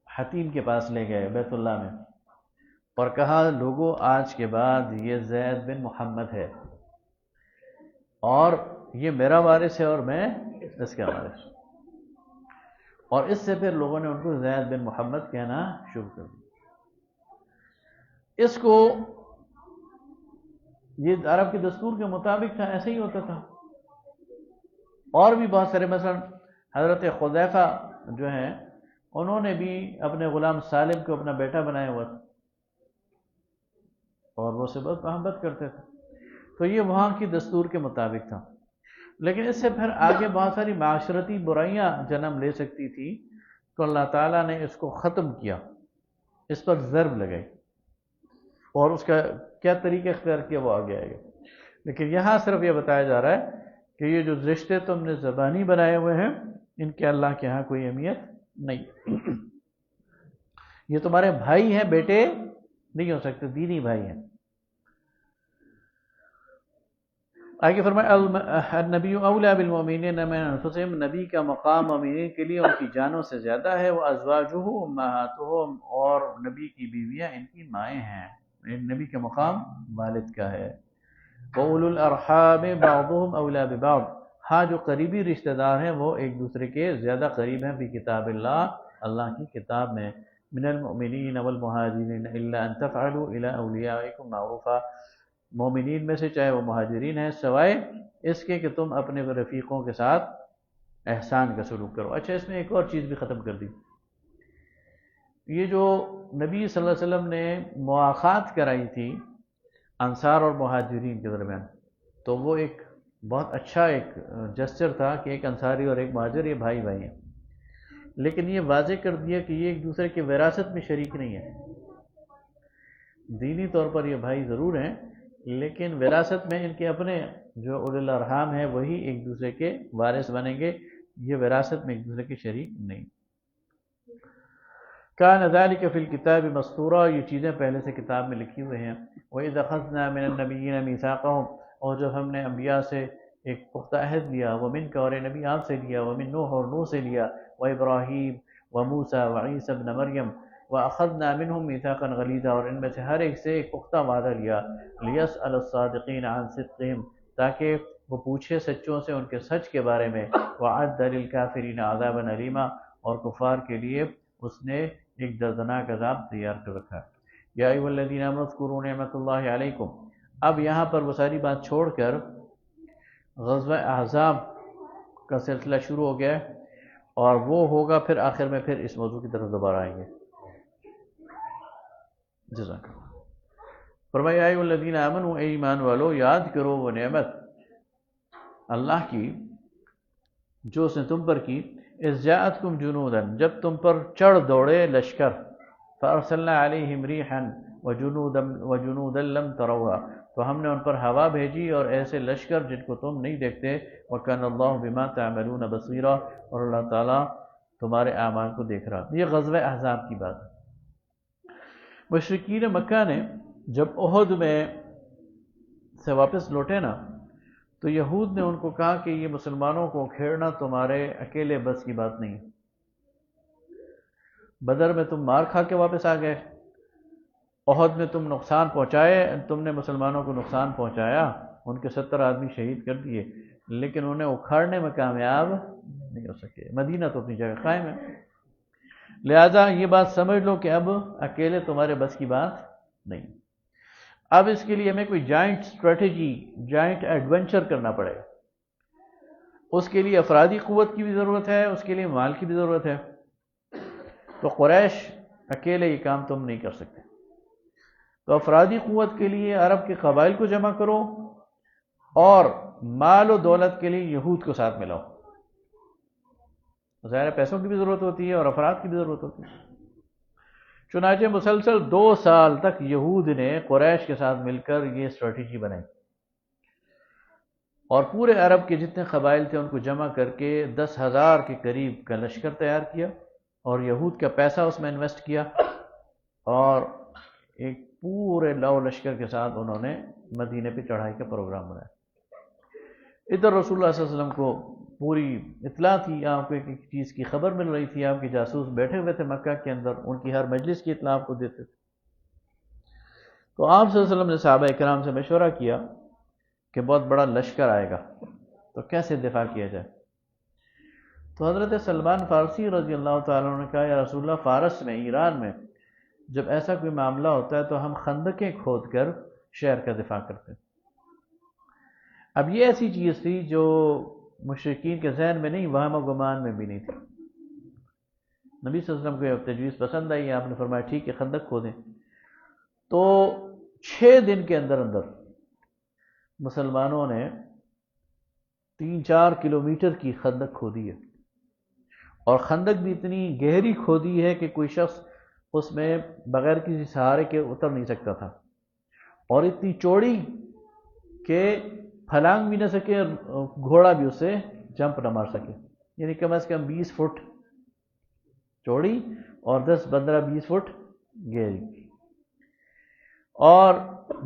حتیم کے پاس لے گئے بیت اللہ میں، اور کہا لوگوں آج کے بعد یہ زید بن محمد ہے اور یہ میرا وارث ہے اور میں اس کا وارث. اور اس سے پھر لوگوں نے ان کو زید بن محمد کہنا شروع کر دیا. اس کو یہ عرب کے دستور کے مطابق تھا، ایسے ہی ہوتا تھا. اور بھی بہت سارے، مثلا حضرت حذیفہ جو ہیں انہوں نے بھی اپنے غلام سالم کو اپنا بیٹا بنایا ہوا تھا اور وہ سے بہت محبت کرتے تھے. تو یہ وہاں کی دستور کے مطابق تھا. لیکن اس سے پھر آگے بہت ساری معاشرتی برائیاں جنم لے سکتی تھی، تو اللہ تعالیٰ نے اس کو ختم کیا، اس پر ضرب لگائی، اور اس کا کیا طریقہ اختیار کیا وہ آگے آئے گا. لیکن یہاں صرف یہ بتایا جا رہا ہے کہ یہ جو رشتے تم نے زبانی بنائے ہوئے ہیں ان کے اللہ کے ہاں کوئی اہمیت نہیں. یہ تمہارے بھائی ہیں، بیٹے نہیں ہو سکتے، دینی بھائی ہیں. آگے فرمایا النبی اولا بالمؤمنین من انفسہم، نبی کا مقام مومنین کے لیے ان کی جانوں سے زیادہ ہے، وہ ازواجہ امہاتہم، اور نبی کی بیویاں ان کی مائیں ہیں، نبی کا مقام والد کا ہے۔ وَأُولُو الْأَرْحَامِ بَعْضُهُمْ أَوْلَىٰ بِبَعْضٍ، ہاں جو قریبی رشتہ دار ہیں وہ ایک دوسرے کے زیادہ قریب ہیں، فی کتاب اللہ، اللہ کی کتاب میں، من المؤمنین والمہاجرین الا ان تفعلوا الى اولیائکم معروفا، مومنین میں سے چاہے وہ مہاجرین ہیں سوائے اس کے کہ تم اپنے رفیقوں کے ساتھ احسان کا سلوک کرو۔ اچھا اس میں ایک اور چیز بھی ختم کر دی، یہ جو نبی صلی اللہ علیہ وسلم نے مواخات کرائی تھی انصار اور مہاجرین کے درمیان، تو وہ ایک بہت اچھا ایک جسچر تھا کہ ایک انصاری اور ایک مہاجر یہ بھائی بھائی ہیں، لیکن یہ واضح کر دیا کہ یہ ایک دوسرے کے وراثت میں شریک نہیں ہے، دینی طور پر یہ بھائی ضرور ہیں لیکن وراثت میں ان کے اپنے جو اولی الارحام ہیں وہی ایک دوسرے کے وارث بنیں گے، یہ وراثت میں ایک دوسرے کے شریک نہیں۔ کان ذلک فی الکتاب مسطورا، یہ چیزیں پہلے سے کتاب میں لکھی ہوئے ہیں۔ وَإِذْ أَخَذْنَا مِنَ النَّبِيِّينَ مِيثَاقَهُمْ، اور جب ہم نے انبیاء سے ایک پختہ عہد لیا، وَمِنْكَ، اور نبی آپ سے لیا، وَمِن نوح، اور نوح سے لیا، وَإِبْرَاهِيمَ وَمُوسَى وَعِيسَى ابْنَ مَرْيَمَ، وَأَخَذْنَا مِنْهُمْ مِيثَاقًا غَلِيظًا، اور ان میں سے ہر ایک سے ایک پختہ وعدہ لیا، لِيَسْأَلَ الصَّادِقِينَ عَنْ صِدْقِهِمْ، تاکہ وہ پوچھے سچوں سے ان کے سچ کے بارے میں، وَعَدَّ لِلْكَافِرِينَ عَذَابًا أَلِيمًا، اور کفار کے لیے اس نے ایک دردناک عذاب تیار کر رکھا۔ یا ایھا الذین آمنوا اذکروا نعمت اللہ علیکم، اب یہاں پر وہ ساری بات چھوڑ کر غزوہ احزاب کا سلسلہ شروع ہو گیا ہے، اور وہ ہوگا پھر آخر میں پھر اس موضوع کی طرف دوبارہ آئیں گے۔ جزاک اللہ۔ فرمایا یا ایھا الذین آمنوا، اے ایمان والو، یاد کرو وہ نعمت اللہ کی جو اس نے تم پر کی، اذ جاءتکم جنودا، جب تم پر چڑھ دوڑے لشکر، فارسلنا علیہم ریحا وجنودا لم تروها، تو ہم نے ان پر ہوا بھیجی اور ایسے لشکر جن کو تم نہیں دیکھتے، وکان اللہ بما تعملون بصیرا، اور اللہ تعالیٰ تمہارے اعمال کو دیکھ رہا۔ یہ غزوہ احزاب کی بات ہے۔ مشرکین مکہ نے جب احد میں سے واپس لوٹے نا، تو یہود نے ان کو کہا کہ یہ مسلمانوں کو کھیڑنا تمہارے اکیلے بس کی بات نہیں، بدر میں تم مار کھا کے واپس آ گئے، احد میں تم نقصان پہنچائے، تم نے مسلمانوں کو نقصان پہنچایا، ان کے 70 آدمی شہید کر دیے، لیکن انہیں اکھاڑنے میں کامیاب نہیں ہو سکے، مدینہ تو اپنی جگہ قائم ہے، لہذا یہ بات سمجھ لو کہ اب اکیلے تمہارے بس کی بات نہیں۔ اب اس کے لیے ہمیں کوئی جائنٹ اسٹریٹجی، جائنٹ ایڈونچر کرنا پڑے گا، اس کے لیے افرادی قوت کی بھی ضرورت ہے، اس کے لیے مال کی بھی ضرورت ہے، تو قریش اکیلے یہ کام تم نہیں کر سکتے، تو افرادی قوت کے لیے عرب کے قبائل کو جمع کرو، اور مال و دولت کے لیے یہود کو ساتھ ملاؤ، ظاہر پیسوں کی بھی ضرورت ہوتی ہے اور افراد کی بھی ضرورت ہوتی ہے۔ چنانچہ مسلسل 2 سال تک یہود نے قریش کے ساتھ مل کر یہ اسٹریٹجی بنائی، اور پورے عرب کے جتنے قبائل تھے ان کو جمع کر کے 10,000 کے قریب کا لشکر تیار کیا، اور یہود کا پیسہ اس میں انویسٹ کیا، اور ایک پورے لو لشکر کے ساتھ انہوں نے مدینے پہ چڑھائی کا پروگرام بنایا۔ ادھر رسول اللہ صلی اللہ علیہ وسلم کو پوری اطلاع تھی، آپ کو ایک ایک چیز کی خبر مل رہی تھی، آپ کے جاسوس بیٹھے ہوئے تھے مکہ کے اندر، ان کی ہر مجلس کی اطلاع آپ کو دیتے تھے۔ تو آپ صلی اللہ علیہ وسلم نے صحابہ اکرام سے مشورہ کیا کہ بہت بڑا لشکر آئے گا، تو کیسے دفاع کیا جائے؟ تو حضرت سلمان فارسی رضی اللہ تعالیٰ عنہ نے کہا یا رسول اللہ، فارس میں، ایران میں جب ایسا کوئی معاملہ ہوتا ہے تو ہم خندقیں کھود کر شہر کا دفاع کرتے ہیں۔ اب یہ ایسی چیز تھی جو مشرکین کے ذہن میں نہیں، وہم و گمان میں بھی نہیں تھی۔ نبی صلی اللہ علیہ وسلم کو یہ تجویز پسند آئی، آپ نے فرمایا ٹھیک ہے خندق کھودیں۔ تو 6 دن کے اندر اندر مسلمانوں نے 3-4 کلومیٹر کی خندق کھودی ہے، اور خندق بھی اتنی گہری کھودی ہے کہ کوئی شخص اس میں بغیر کسی سہارے کے اتر نہیں سکتا تھا، اور اتنی چوڑی کہ پھلانگ بھی نہ سکے اور گھوڑا بھی اس سے جمپ نہ مار سکے، یعنی کم از کم 20 فٹ چوڑی اور 10-15-20 فٹ گہری، اور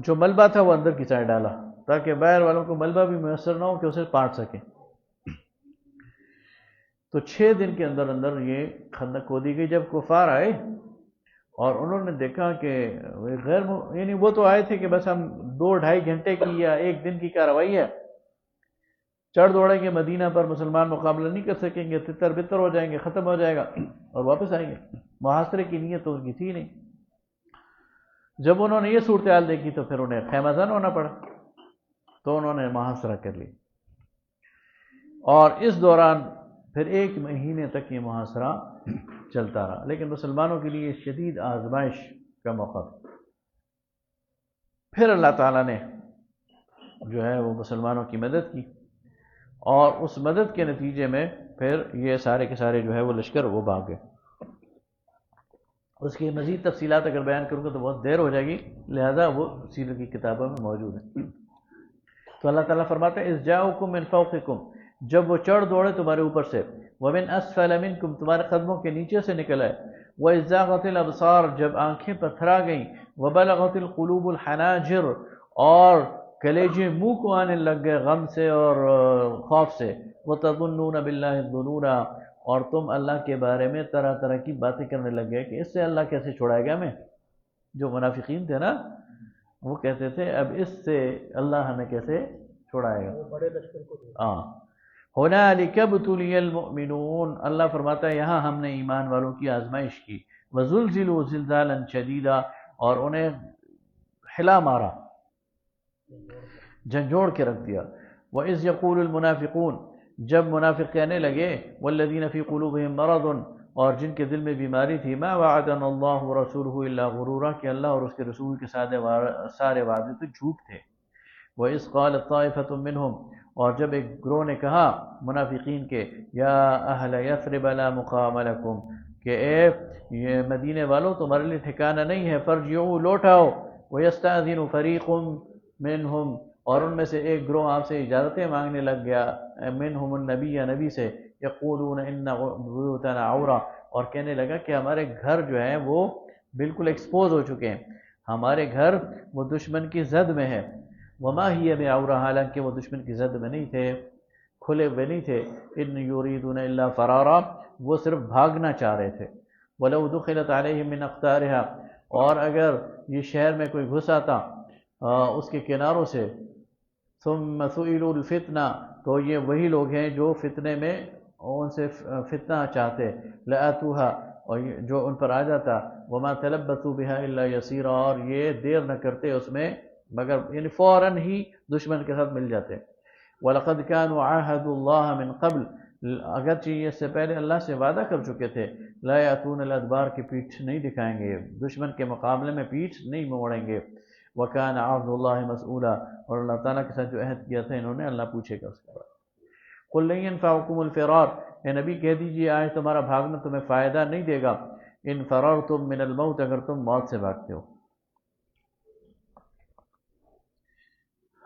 جو ملبہ تھا وہ اندر کی سائڈ ڈالا، تاکہ باہر والوں کو ملبہ بھی میسر نہ ہو کہ اسے پاٹ سکیں۔ تو 6 دن کے اندر اندر یہ خندق کھودی گئی۔ جب کفار آئے اور انہوں نے دیکھا کہ یعنی وہ تو آئے تھے کہ بس ہم 2-2.5 گھنٹے کی یا 1 دن کی کارروائی ہے، چڑھ دوڑیں گے مدینہ پر، مسلمان مقابلہ نہیں کر سکیں گے، تتر بتر ہو جائیں گے، ختم ہو جائے گا اور واپس آئیں گے۔ محاصرے کی نیت تو ان کی تھی نہیں۔ جب انہوں نے یہ صورتحال دیکھی تو پھر انہیں خیمہ زن ہونا پڑا، تو انہوں نے محاصرہ کر لی، اور اس دوران پھر 1 مہینے تک یہ محاصرہ چلتا رہا۔ لیکن مسلمانوں کے لیے شدید آزمائش کا موقع تھا۔ پھر اللہ تعالیٰ نے جو ہے وہ مسلمانوں کی مدد کی، اور اس مدد کے نتیجے میں پھر یہ سارے کے سارے جو ہے وہ لشکر وہ بھاگ گئے۔ اس کی مزید تفصیلات اگر بیان کروں گا تو بہت دیر ہو جائے گی، لہذا وہ سیرت کی کتابوں میں موجود ہیں۔ تو اللہ تعالیٰ فرماتا ہے اذ جاؤکم من فوقکم، جب وہ چڑھ دوڑے تمہارے اوپر سے، ومن اسفل منکم، تمہارے قدموں کے نیچے سے نکل آئے، وَإِذْ زَاغَتِ الْأَبْصَارُ، جب آنکھیں پتھرا گئیں، وَبَلَغَتِ الْقُلُوبُ الْحَنَاجِرَ، اور کلیجے منہ کو آنے لگ گئے غم سے اور خوف سے، وَتَظُنُّونَ بِاللَّهِ الظُّنُونَ، اور تم اللہ کے بارے میں طرح طرح کی باتیں کرنے لگ گئے کہ اس سے اللہ کیسے چھوڑائے گا ہمیں۔ جو منافقین تھے نا، وہ کہتے تھے اب اس سے اللہ ہمیں کیسے چھوڑائے گا۔ بڑے لشکر کو هُنَالِكَ ابْتُلِيَ الْمُؤْمِنُونَ، اللہ فرماتا ہے یہاں ہم نے ایمان والوں کی آزمائش کی، وَزُلْزِلُوا زِلْزَالًا شَدِيدًا، اور انہیں ہلا مارا، جھنجھوڑ کے رکھ دیا۔ وَإِذْ يَقُولُ الْمُنَافِقُونَ، جب منافق کہنے لگے، وَالَّذِينَ فِي قُلُوبِهِم مَرَضٌ، اور جن کے دل میں بیماری تھی، مَا وَعَدَنَا اللَّهُ وَرَسُولُهُ إِلَّا غُرُورًا، کہ اللہ اور اس کے رسول کے سارے وعدے تو جھوٹ تھے۔ وَإِذْ قَالَتْ طَائِفَةٌ مِّنْهُمْ، اور جب ایک گروہ نے کہا منافقین کے، یا اہل یثرب لا مقام لکم، کہ اے یہ مدینے والوں تمہارے لیے ٹھکانہ نہیں ہے، فرجعوا لوٹ آؤ، وَيَسْتَأْذِنُ فَرِيقٌ مِّنْهُمْ، اور ان میں سے ایک گروہ آپ سے اجازتیں مانگنے لگ گیا، منہم النبی، نبی سے، یقولون ان بیوتنا عورہ، اور کہنے لگا کہ ہمارے گھر جو ہیں وہ بالکل ایکسپوز ہو چکے ہیں، ہمارے گھر وہ دشمن کی زد میں ہے، وما ہی بعورہ، حالانکہ وہ دشمن کی زد میں نہیں تھے، کھلے ہوئے نہیں تھے، ان یریدون الا فرارا، وہ صرف بھاگنا چاہ رہے تھے، ولو دخلت علیہم من اقطارها، اور اگر یہ شہر میں کوئی گھس آتا اس کے کناروں سے، ثم سئلوا الفتنہ، تو یہ وہی لوگ ہیں جو فتنے میں ان سے فتنہ چاہتے، لآتوها، اور جو ان پر آ جاتا، وما تلبثوا بها الا یسیرا، اور یہ دیر نہ کرتے اس میں مگر یعنی فوراً ہی دشمن کے ساتھ مل جاتے۔ وَلَقَدْ كَانُوا عَاهَدُوا اللَّهَ مِنْ قَبْلِ، اگرچہ یہ اس سے پہلے اللہ سے وعدہ کر چکے تھے، لا يَأْتُونَ الْأَدْبَارَ، کی پیٹھ نہیں دکھائیں گے، دشمن کے مقابلے میں پیٹھ نہیں موڑیں گے، وَكَانَ عَهْدُ اللَّهِ مَسْئُولًا، اور اللہ تعالیٰ کے ساتھ جو عہد کیا تھا انہوں نے، اللہ پوچھے گا اس کے بعد۔ قُلْ لَن يَنْفَعَكُمُ الْفِرَارُ، اے نبی کہہ دیجئے آج تمہارا بھاگنا تمہیں فائدہ نہیں دے گا، ان فررتم من الموت، اگر تم موت سے بھاگتے ہو،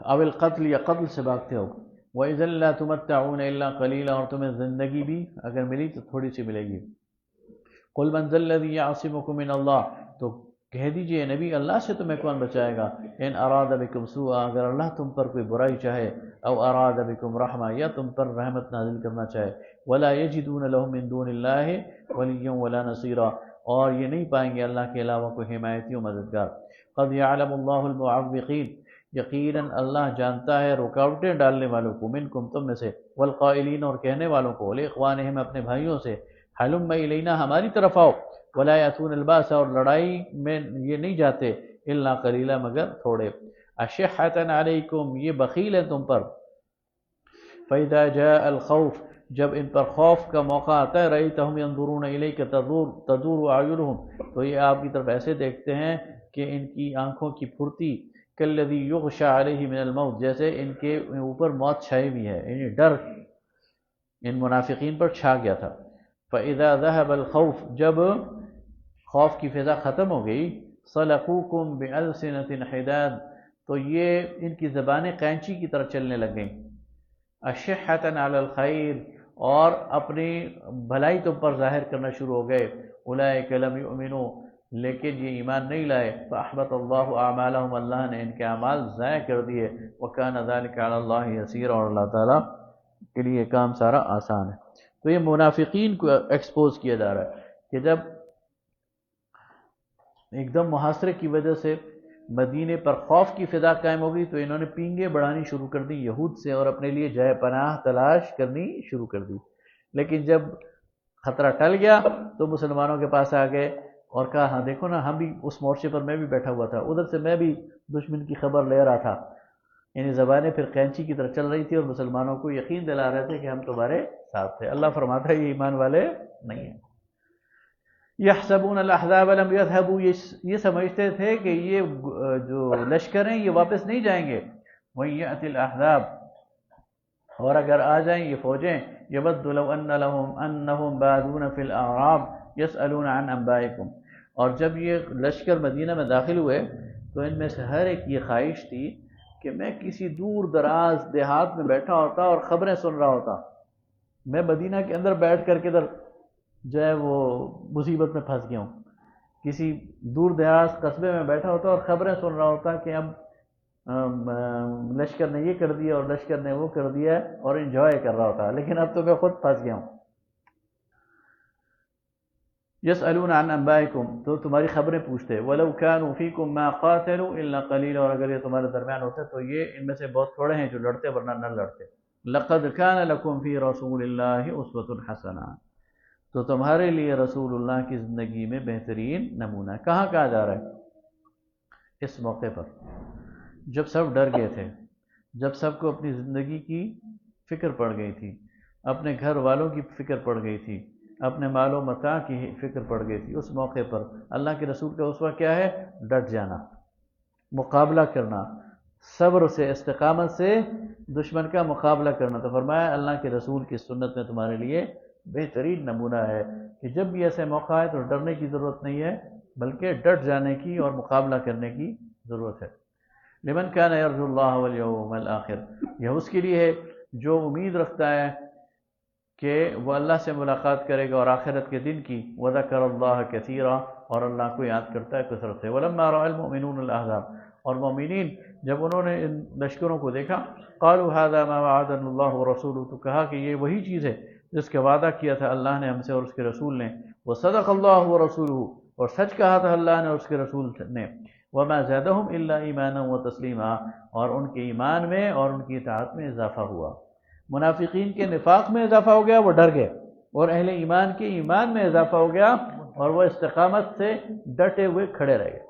او القتل، یا قتل سے بھاگتے ہو، وَإِذًا لَّا تُمَتَّعُونَ إِلَّا قَلِيلًا، اور تمہیں زندگی بھی اگر ملی تو تھوڑی سی ملے گی۔ قُلْ مَنْ ذَا الَّذِي يَعْصِمُكُم مِّنَ اللَّهِ، تو کہہ دیجئے نبی اللہ سے تمہیں کون بچائے گا، ان اراد بکم سوءا، اگر اللہ تم پر کوئی برائی چاہے، او اراد بکم رحمہ، یا تم پر رحمت نازل کرنا چاہے، ولا یجدون لهم من دون اللہ ولیا ولا نصیرا، اور یہ نہیں پائیں گے اللہ کے علاوہ کوئی حمایتی و مددگار۔ قد یعلم اللہ المعوقین، یقیناً اللہ جانتا ہے رکاوٹیں ڈالنے والوں کو، منکم، تم میں سے، والقائلین، اور کہنے والوں کو، لاخوانہم، اپنے بھائیوں سے، حلم الینا، ہماری طرف آؤ، ولا یاتون الباس، اور لڑائی میں یہ نہیں جاتے، الا قلیلا، مگر تھوڑے، اشحۃ علیکم، یہ بخیل ہے تم پر، فاذا جاء الخوف، جب ان پر خوف کا موقع آتا ہے، رأیتہم ینظرون الیک تدور اعینہم، تو یہ آپ کی طرف ایسے دیکھتے ہیں کہ ان کی آنکھوں کی پھرتی، کالذی یغشی علیہ من الموت، جیسے ان کے اوپر موت چھائی ہوئی ہے، یعنی ڈر ان منافقین پر چھا گیا تھا۔ فَإِذَا ذَهَبَ الْخَوْفُ، جب خوف کی فضا ختم ہو گئی، صَلَقُوكُمْ بِأَلْسِنَةٍ حِدَادٍ، تو یہ ان کی زبانیں قینچی کی طرح چلنے لگ گئیں، أَشِحَّةً عَلَى الْخَيْرِ، اور اپنی بھلائی تم پر ظاہر کرنا شروع ہو گئے، أُولَئِكَ لَمْ يُؤْمِنُوا، لیکن یہ ایمان نہیں لائے، فأحبط اللہ اعمالہم، اللہ نے ان کے اعمال ضائع کر دیے، وکان ذلک علی اللہ یسیر، اور اللہ تعالیٰ کے لیے کام سارا آسان ہے۔ تو یہ منافقین کو ایکسپوز کیا جا رہا ہے کہ جب ایک دم محاصرے کی وجہ سے مدینے پر خوف کی فضا قائم ہو گئی تو انہوں نے پینگیں بڑھانی شروع کر دی یہود سے، اور اپنے لیے جائے پناہ تلاش کرنی شروع کر دی۔ لیکن جب خطرہ ٹل گیا تو مسلمانوں کے پاس آ گئے اور کہا ہاں دیکھو نا، ہم بھی اس مورچے پر میں بھی بیٹھا ہوا تھا، ادھر سے میں بھی دشمن کی خبر لے رہا تھا۔ یعنی زبانیں پھر قینچی کی طرح چل رہی تھی اور مسلمانوں کو یقین دلا رہے تھے کہ ہم تمہارے ساتھ تھے۔ اللہ فرماتا ہے یہ ایمان والے نہیں ہیں۔ یحسبون الاحزاب لم یذهبوا، یہ سمجھتے تھے کہ یہ جو لشکر ہیں یہ واپس نہیں جائیں گے۔ وَإِن يَأْتِ الْأَحْزَابُ، اور اگر آ جائیں یہ فوجیں، يَوَدُّ لَوْ أَنَّهُمْ بَادُونَ فِي الْأَعْرَابِ يَسْأَلُونَ عَنْ أَنْبَائِكُمْ، اور جب یہ لشکر مدینہ میں داخل ہوئے تو ان میں سے ہر ایک یہ خواہش تھی کہ میں کسی دور دراز دیہات میں بیٹھا ہوتا اور خبریں سن رہا ہوتا، میں مدینہ کے اندر بیٹھ کر کے ادھر جو ہے وہ مصیبت میں پھنس گیا ہوں، کسی دور دراز قصبے میں بیٹھا ہوتا اور خبریں سن رہا ہوتا کہ اب لشکر نے یہ کر دیا اور لشکر نے وہ کر دیا اور انجوائے کر رہا ہوتا، لیکن اب تو میں خود پھنس گیا ہوں۔ یسألون عن انبائکم، تو تمہاری خبریں پوچھتے، وَلَوْ كَانُوا فِيكُمْ مَا قَاتَلُوا إِلَّا قَلِيلًا، اور اگر یہ تمہارے درمیان ہوتے تو یہ ان میں سے بہت تھوڑے ہیں جو لڑتے ورنہ نہ لڑتے۔ لَقَدْ كَانَ لَكُمْ فِي رَسُولِ اللَّهِ أُسْوَةٌ حَسَنَةٌ، تو تمہارے لیے رسول اللہ کی زندگی میں بہترین نمونہ ہے۔ کہاں کہا جا رہا ہے؟ اس موقع پر جب سب ڈر گئے تھے، جب سب کو اپنی زندگی کی فکر پڑ گئی تھی، اپنے گھر والوں کی فکر پڑ گئی تھی، اپنے مال و متاع کی فکر پڑ گئی تھی، اس موقع پر اللہ کے رسول کا اسوہ کیا ہے؟ ڈٹ جانا، مقابلہ کرنا، صبر سے، استقامت سے دشمن کا مقابلہ کرنا۔ تو فرمایا اللہ کے رسول کی سنت میں تمہارے لیے بہترین نمونہ ہے کہ جب بھی ایسے موقع آئے تو ڈرنے کی ضرورت نہیں ہے، بلکہ ڈٹ جانے کی اور مقابلہ کرنے کی ضرورت ہے۔ لمن کان یرجو اللہ والیوم الآخر، یہ اس کے لیے ہے جو امید رکھتا ہے کہ وہ اللہ سے ملاقات کرے گا اور آخرت کے دن کی، وذکر اللہ کثیرا، اور اللہ کو یاد کرتا ہے کثرت سے۔ ولما رأى المؤمنون الاحزاب، اور مومنین جب انہوں نے ان لشکروں کو دیکھا، قالوا هذا ما وعدنا اللہ ورسولہ، تو کہا کہ یہ وہی چیز ہے جس کا وعدہ کیا تھا اللہ نے ہم سے اور اس کے رسول نے، وصدق اللہ ورسولہ، اور سچ کہا تھا اللہ نے اور اس کے رسول نے، وما زادهم الا ایمانا وتسلیما، اور ان کے ایمان میں اور ان کی اطاعت میں اضافہ ہوا۔ منافقین کے نفاق میں اضافہ ہو گیا، وہ ڈر گئے، اور اہل ایمان کے ایمان میں اضافہ ہو گیا اور وہ استقامت سے ڈٹے ہوئے کھڑے رہ گئے۔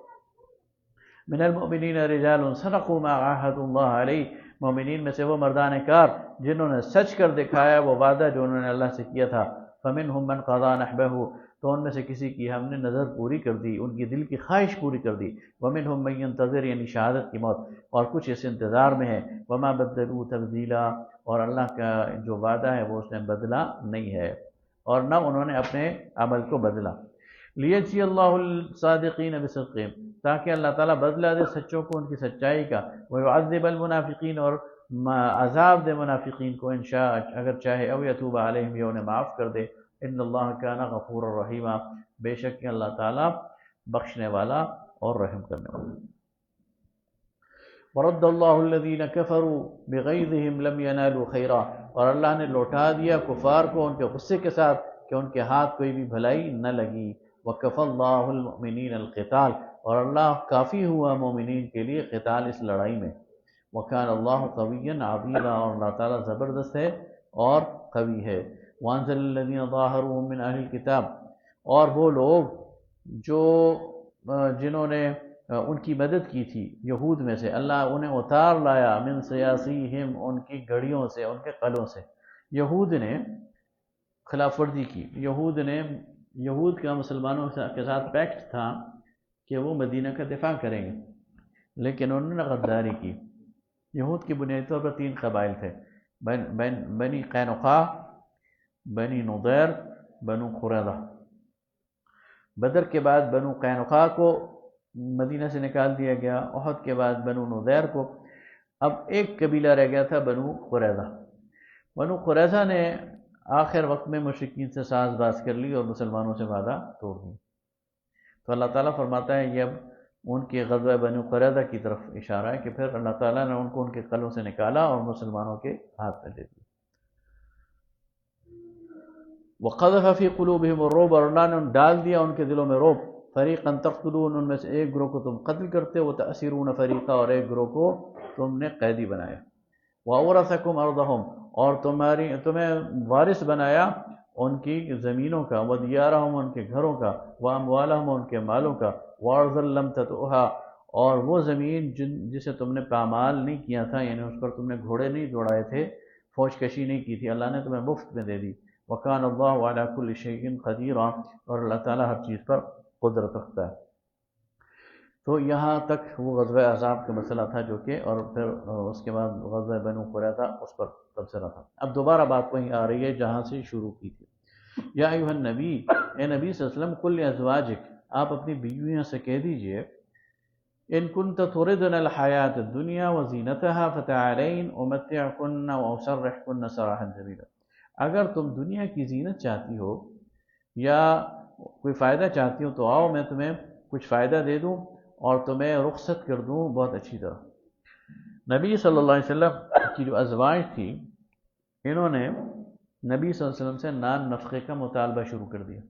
من المؤمنین رجال صدقوا ما عاهدوا اللہ علیہ، مومنین میں سے وہ مردان کار جنہوں نے سچ کر دکھایا وہ وعدہ جو انہوں نے اللہ سے کیا تھا۔ فمنهم من قضى نحبه، تو ان میں سے کسی کی ہم نے نظر پوری کر دی، ان کی دل کی خواہش پوری کر دی۔ ومنهم من ينتظر، یعنی شہادت کی موت، اور کچھ اس انتظار میں ہے۔ وما بدلوا تبدیلا، اور اللہ کا جو وعدہ ہے وہ اس نے بدلا نہیں ہے اور نہ انہوں نے اپنے عمل کو بدلا۔ لیجزی اللہ الصادقین بصدقہم، تاکہ اللہ تعالیٰ بدلہ دے سچوں کو ان کی سچائی کا، ویعذب المنافقین، اور عذاب دے منافقین کو انشاء اگر چاہے، او یتوب علیہم، یا انہیں معاف کر دے۔ ان اللہ کان غفورا رحیما، بے شک کہ اللہ تعالیٰ بخشنے والا اور رحم کرنے والا۔ ورد اللہ الذین کفروا بغیظہم لم ینالوا خیرا، اور اللہ نے لوٹا دیا کفار کو ان کے غصے کے ساتھ کہ ان کے ہاتھ کوئی بھی بھلائی نہ لگی۔ وکفى اللہ المؤمنین القتال، اور اللہ کافی ہوا مومنین کے لیے قتال اس لڑائی میں۔ وکان اللہ قویا عزیزا، اور اللہ تعالیٰ زبردست ہے اور قوی ہے۔ وانزل الذین ظاہرهم من اہل الکتاب، اور وہ لوگ جو جنہوں نے ان کی مدد کی تھی یہود میں سے، اللہ انہیں اتار لایا، من سیاسیہم، ان کی گڑیوں سے، ان کے قلعوں سے۔ یہود نے خلاف ورزی کی، یہود کا مسلمانوں کے ساتھ پیکٹ تھا کہ وہ مدینہ کا دفاع کریں گے، لیکن انہوں نے غداری کی۔ یہود کی بنیادی طور پر 3 قبائل تھے، بنی قینقاع، بنی نضیر، بنو قریظہ۔ بدر کے بعد بنو قینقاع کو مدینہ سے نکال دیا گیا، احد کے بعد بنو نضیر کو، اب ایک قبیلہ رہ گیا تھا بنو قریظہ۔ بنو قریظہ نے آخر وقت میں مشرکین سے ساز باز کر لی اور مسلمانوں سے وعدہ توڑ دی۔ تو اللہ تعالیٰ فرماتا ہے یہ اب ان کے غزوہ بنو قریظہ کی طرف اشارہ ہے کہ پھر اللہ تعالیٰ نے ان کو ان کے قلعوں سے نکالا اور مسلمانوں کے ہاتھ میں دے دیا۔ وَقَذَفَ فِي قُلُوبِهِمُ الرُّعْبَ، اور اللہ نے ڈال دیا ان کے دلوں میں رعب، فَرِيقًا تَقْتُلُونَ، ان میں سے ایک گروہ کو تم قتل کرتے ہو، وَتَأْسِرُونَ فَرِيقًا، اور ایک گروہ کو تم نے قیدی بنایا، وَأَوْرَثَكُمْ أَرْضَهُمْ، اور تمہیں وارث بنایا ان کی زمینوں کا، وَدِيَارَهُمْ، ان کے گھروں کا، وَأَمْوَالَهُمْ، ان کے مالوں کا، وَأَرْضًا لَمْ تَطِئُوهَا، اور وہ زمین جسے تم نے پامال نہیں کیا تھا، یعنی اس پر تم نے گھوڑے نہیں دوڑائے تھے، فوج کشی نہیں کی تھی، اللہ نے تمہیں مفت میں دے دی۔ وَكَانَ اللَّهُ عَلَى كُلِّ شَيْءٍ قَدِيرًا، اور اللہ تعالیٰ ہر چیز پر قدرت رکھتا ہے۔ تو یہاں تک وہ غزوہ احزاب کا مسئلہ تھا جو کہ، اور پھر اس کے بعد غزوہ بنو قریظہ اس پر تبصرہ تھا۔ اب دوبارہ بات وہیں آ رہی ہے جہاں سے شروع کی تھی۔ یا ایھا النبی، اے نبی صلی اللہ علیہ وسلم، قل لازواجک، آپ اپنی بیویوں سے کہہ دیجئے، ان کنت تردن الحیات الدنیا وزینتها فتعالین امتعکن واسرحکن سراحا جمیلا، اگر تم دنیا کی زینت چاہتی ہو یا کوئی فائدہ چاہتی ہو تو آؤ میں تمہیں کچھ فائدہ دے دوں اور تمہیں رخصت کر دوں بہت اچھی طرح۔ نبی صلی اللہ علیہ وسلم کی جو ازواج تھی، انہوں نے نبی صلی اللہ علیہ وسلم سے نان نفقے کا مطالبہ شروع کر دیا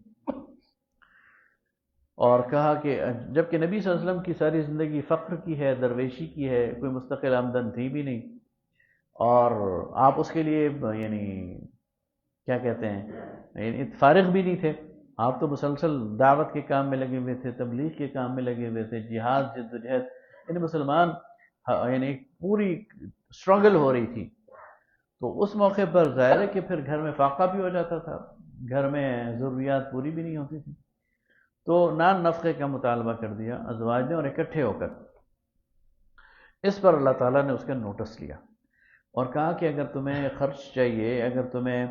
اور کہا کہ جبکہ نبی صلی اللہ علیہ وسلم کی ساری زندگی فقر کی ہے، درویشی کی ہے، کوئی مستقل آمدن تھی بھی نہیں، اور آپ اس کے لیے یعنی کیا کہتے ہیں، یعنی فارغ بھی نہیں تھے، آپ تو مسلسل دعوت کے کام میں لگے ہوئے تھے، تبلیغ کے کام میں لگے ہوئے تھے، جہاد جد و جہد، یعنی مسلمان یعنی پوری اسٹرگل ہو رہی تھی۔ تو اس موقع پر ظاہر ہے کہ پھر گھر میں فاقہ بھی ہو جاتا تھا، گھر میں ضروریات پوری بھی نہیں ہوتی تھی، تو نان نفقے کا مطالبہ کر دیا ازواج نے، اور اکٹھے ہو کر اس پر اللہ تعالیٰ نے اس کا نوٹس لیا اور کہا کہ اگر تمہیں خرچ چاہیے، اگر تمہیں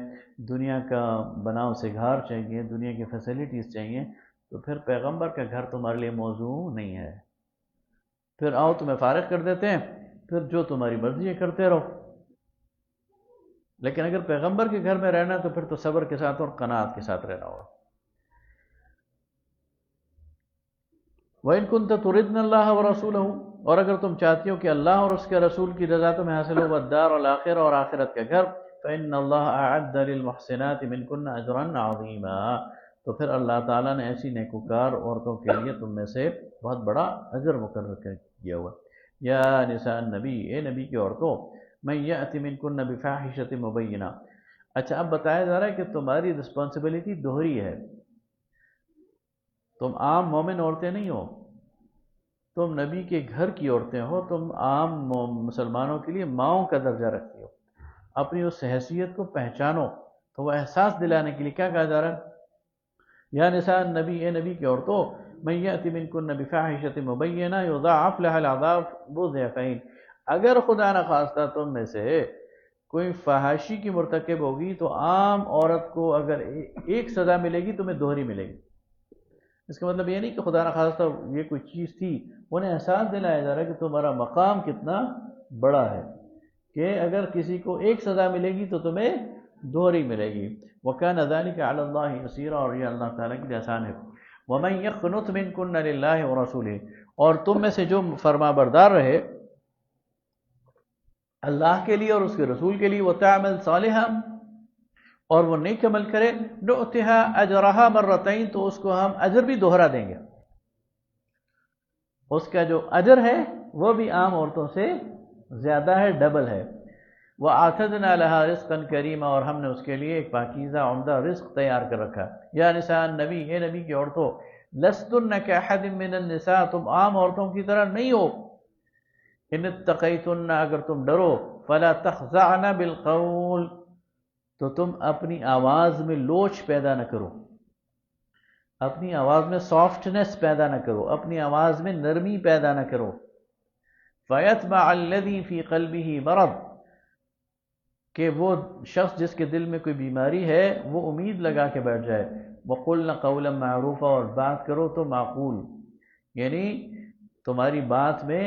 دنیا کا بناؤ سگھار چاہیے، دنیا کی فیسلٹیز چاہیے، تو پھر پیغمبر کا گھر تمہارے لیے موضوع نہیں ہے، پھر آؤ تمہیں فارغ کر دیتے ہیں، پھر جو تمہاری مرضی ہے کرتے رہو۔ لیکن اگر پیغمبر کے گھر میں رہنا تو پھر تو صبر کے ساتھ اور قناعت کے ساتھ رہنا ہوگا۔ وَإِن كُنتَ تُرِدْنَ اللَّهَ وَرَسُولَهُ، اور اگر تم چاہتی ہو کہ اللہ اور اس کے رسول کی رضا تمہیں حاصل ہو، وَالدَّارَ الْآخِرَةَ، اور آخرت کا گھر، فَإِنَّ اللَّهَ أَعَدَّ لِلْمُحْسِنَاتِ مِنْكُنَّ أَجْرًا عَظِيمًا، تو پھر اللہ تعالیٰ نے ایسی نیکوکار عورتوں کے لیے تم میں سے بہت بڑا اجر مقرر کیا ہوا۔ یا نساء النبی، اے نبی کی عورتوں، مَن يَأْتِ مِنْكُنَّ بِفَاحِشَةٍ مُبَيِّنَةٍ، اچھا اب بتایا جا رہا ہے کہ تمہاری رسپانسبلٹی دوہری ہے، تم عام مومن عورتیں نہیں ہو، تم نبی کے گھر کی عورتیں ہو، تم عام مسلمانوں کے لیے ماؤں کا درجہ رکھتی ہو، اپنی اس حیثیت کو پہچانو۔ تو وہ احساس دلانے کے لیے کیا کہا جا رہا ہے، یا نساء النبی، اے نبی کی عورتوں، من یأتی منکن بفاحشۃ مبینہ یضاعف لها العذاب ضعفین، اگر خدا نخواستہ تم میں سے کوئی فحاشی کی مرتکب ہوگی تو عام عورت کو اگر ایک سزا ملے گی تمہیں دوہری ملے گی۔ اس کا مطلب یہ نہیں کہ خدا نخواستہ یہ کوئی چیز تھی، انہیں احساس دلایا جا رہا ہے کہ تمہارا مقام کتنا بڑا ہے، کہ اگر کسی کو ایک سزا ملے گی تو تمہیں دوہری ملے گی۔ وَكَانَ ذَلِكَ عَلَى اللَّهِ يَسِيرًا، اور یہ اللہ تعالیٰ کے لیے آسان ہے۔ وَمَن يَقْنُتْ مِنكُنَّ لِلَّهِ وَرَسُولِهِ، اور تم میں سے جو فرما بردار رہے اللہ کے لیے اور اس کے رسول کے لیے، وَتَعْمَلْ صَالِحًا، اور وہ نیک عمل کرے، نُؤْتِهَا أَجْرَهَا مَرَّتَيْن، تو اس کو ہم اجر بھی دوہرا دیں گے، اس کا جو اجر ہے وہ بھی عام عورتوں سے زیادہ ہے، ڈبل ہے۔ وَأَعْتَدْنَا لَهَا رِزْقًا كَرِيمًا، اور ہم نے اس کے لیے ایک پاکیزہ عمدہ رزق تیار کر رکھا۔ یا نساء النبی، اے نبی کی عورتوں، لَسْتُنَّ كَأَحَدٍ مِّنَ النِّسَاءِ، تم عام عورتوں کی طرح نہیں ہو، ان اتقیتن، اگر تم ڈرو، فلا تخضعن بالقول، تو تم اپنی آواز میں لوچ پیدا نہ کرو، اپنی آواز میں سافٹنس پیدا نہ کرو، اپنی آواز میں نرمی پیدا نہ کرو۔ فیطمع الذی فی قلبہ مرض، کہ وہ شخص جس کے دل میں کوئی بیماری ہے وہ امید لگا کے بیٹھ جائے۔ وقلن قولا معروفا، اور بات کرو تو معقول، یعنی تمہاری بات میں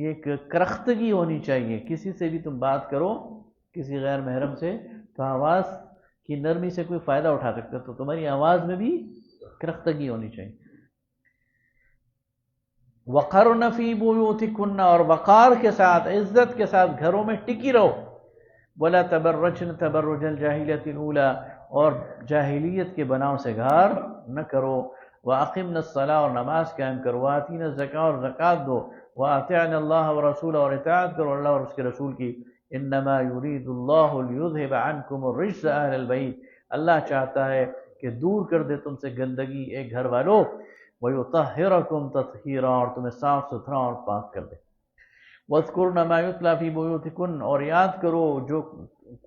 ایک کرختگی ہونی چاہیے، کسی سے بھی تم بات کرو، کسی غیر محرم سے، تو آواز کی نرمی سے کوئی فائدہ اٹھا سکتا ہے، تو تمہاری آواز میں بھی کرختگی ہونی چاہیے۔ وقرن فی بیوتکن، اور وقار کے ساتھ، عزت کے ساتھ گھروں میں ٹکی رہو، ولا تبرجن تبرج الجاہلیت الاولی، اور جاہلیت کے بناؤ سے گھار نہ کرو، واقمنا الصلاۃ، اور نماز قائم کرو، واتینا الزکاۃ، اور زکوٰۃ دو، واطعنا اللہ ورسولہ، اور اطاعت کرو اللہ اور اس کے رسول کی، انما یرید اللہ لیذھب عنکم الرجس اہل البیت، اللہ چاہتا ہے کہ دور کر دے تم سے گندگی ایک گھر والوں، ویطہرکم تطہیرا، اور تمہیں صاف ستھرا اور پاک کر دے، وَاذْكُرْنَ مَا يُتْلَى فِي بُيُوتِكُنَّ، اور یاد کرو جو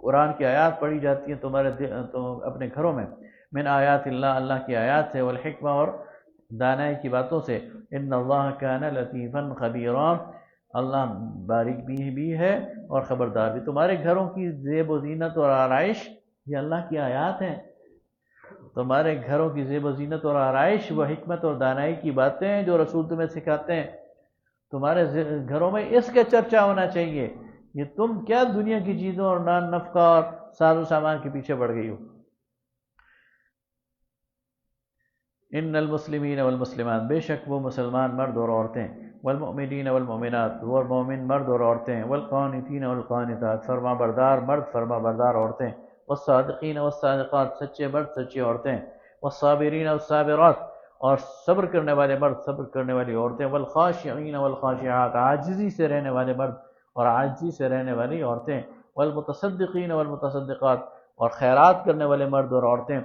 قرآن کی آیات پڑھی جاتی ہیں تمہارے اپنے گھروں میں، من آیات اللہ، اللہ کی آیات سے، والحکمہ، اور دانائی کی باتوں سے، ان اللہ کان لطیفا خبیرا، اللہ باریک بھی ہے اور خبردار بھی۔ تمہارے گھروں کی زیب و زینت اور آرائش یہ اللہ کی آیات ہیں، تمہارے گھروں کی زیب و زینت اور آرائش وہ حکمت اور دانائی کی باتیں ہیں جو رسول تمہیں سکھاتے ہیں، تمہارے گھروں میں اس کا چرچا ہونا چاہیے، یہ تم کیا دنیا کی چیزوں اور نان نفقہ اور ساز و سامان کے پیچھے پڑ گئی ہو۔ ان المسلمین والمسلمات، بے شک وہ مسلمان مرد اور عورتیں، والمؤمنین والمؤمنات، وہ مومن مرد اور عورتیں، والقانتین والقانتات، فرما بردار مرد فرما بردار عورتیں، والصادقین والصادقات، سچے مرد سچی عورتیں، والصابرین والصابرات، اور صبر کرنے والے مرد صبر کرنے والی عورتیں، والخاشعین والخاشعات، عاجزی سے رہنے والے مرد اور عاجزی سے رہنے والی عورتیں، والمتصدقین والمتصدقات، اور خیرات کرنے والے مرد اور عورتیں،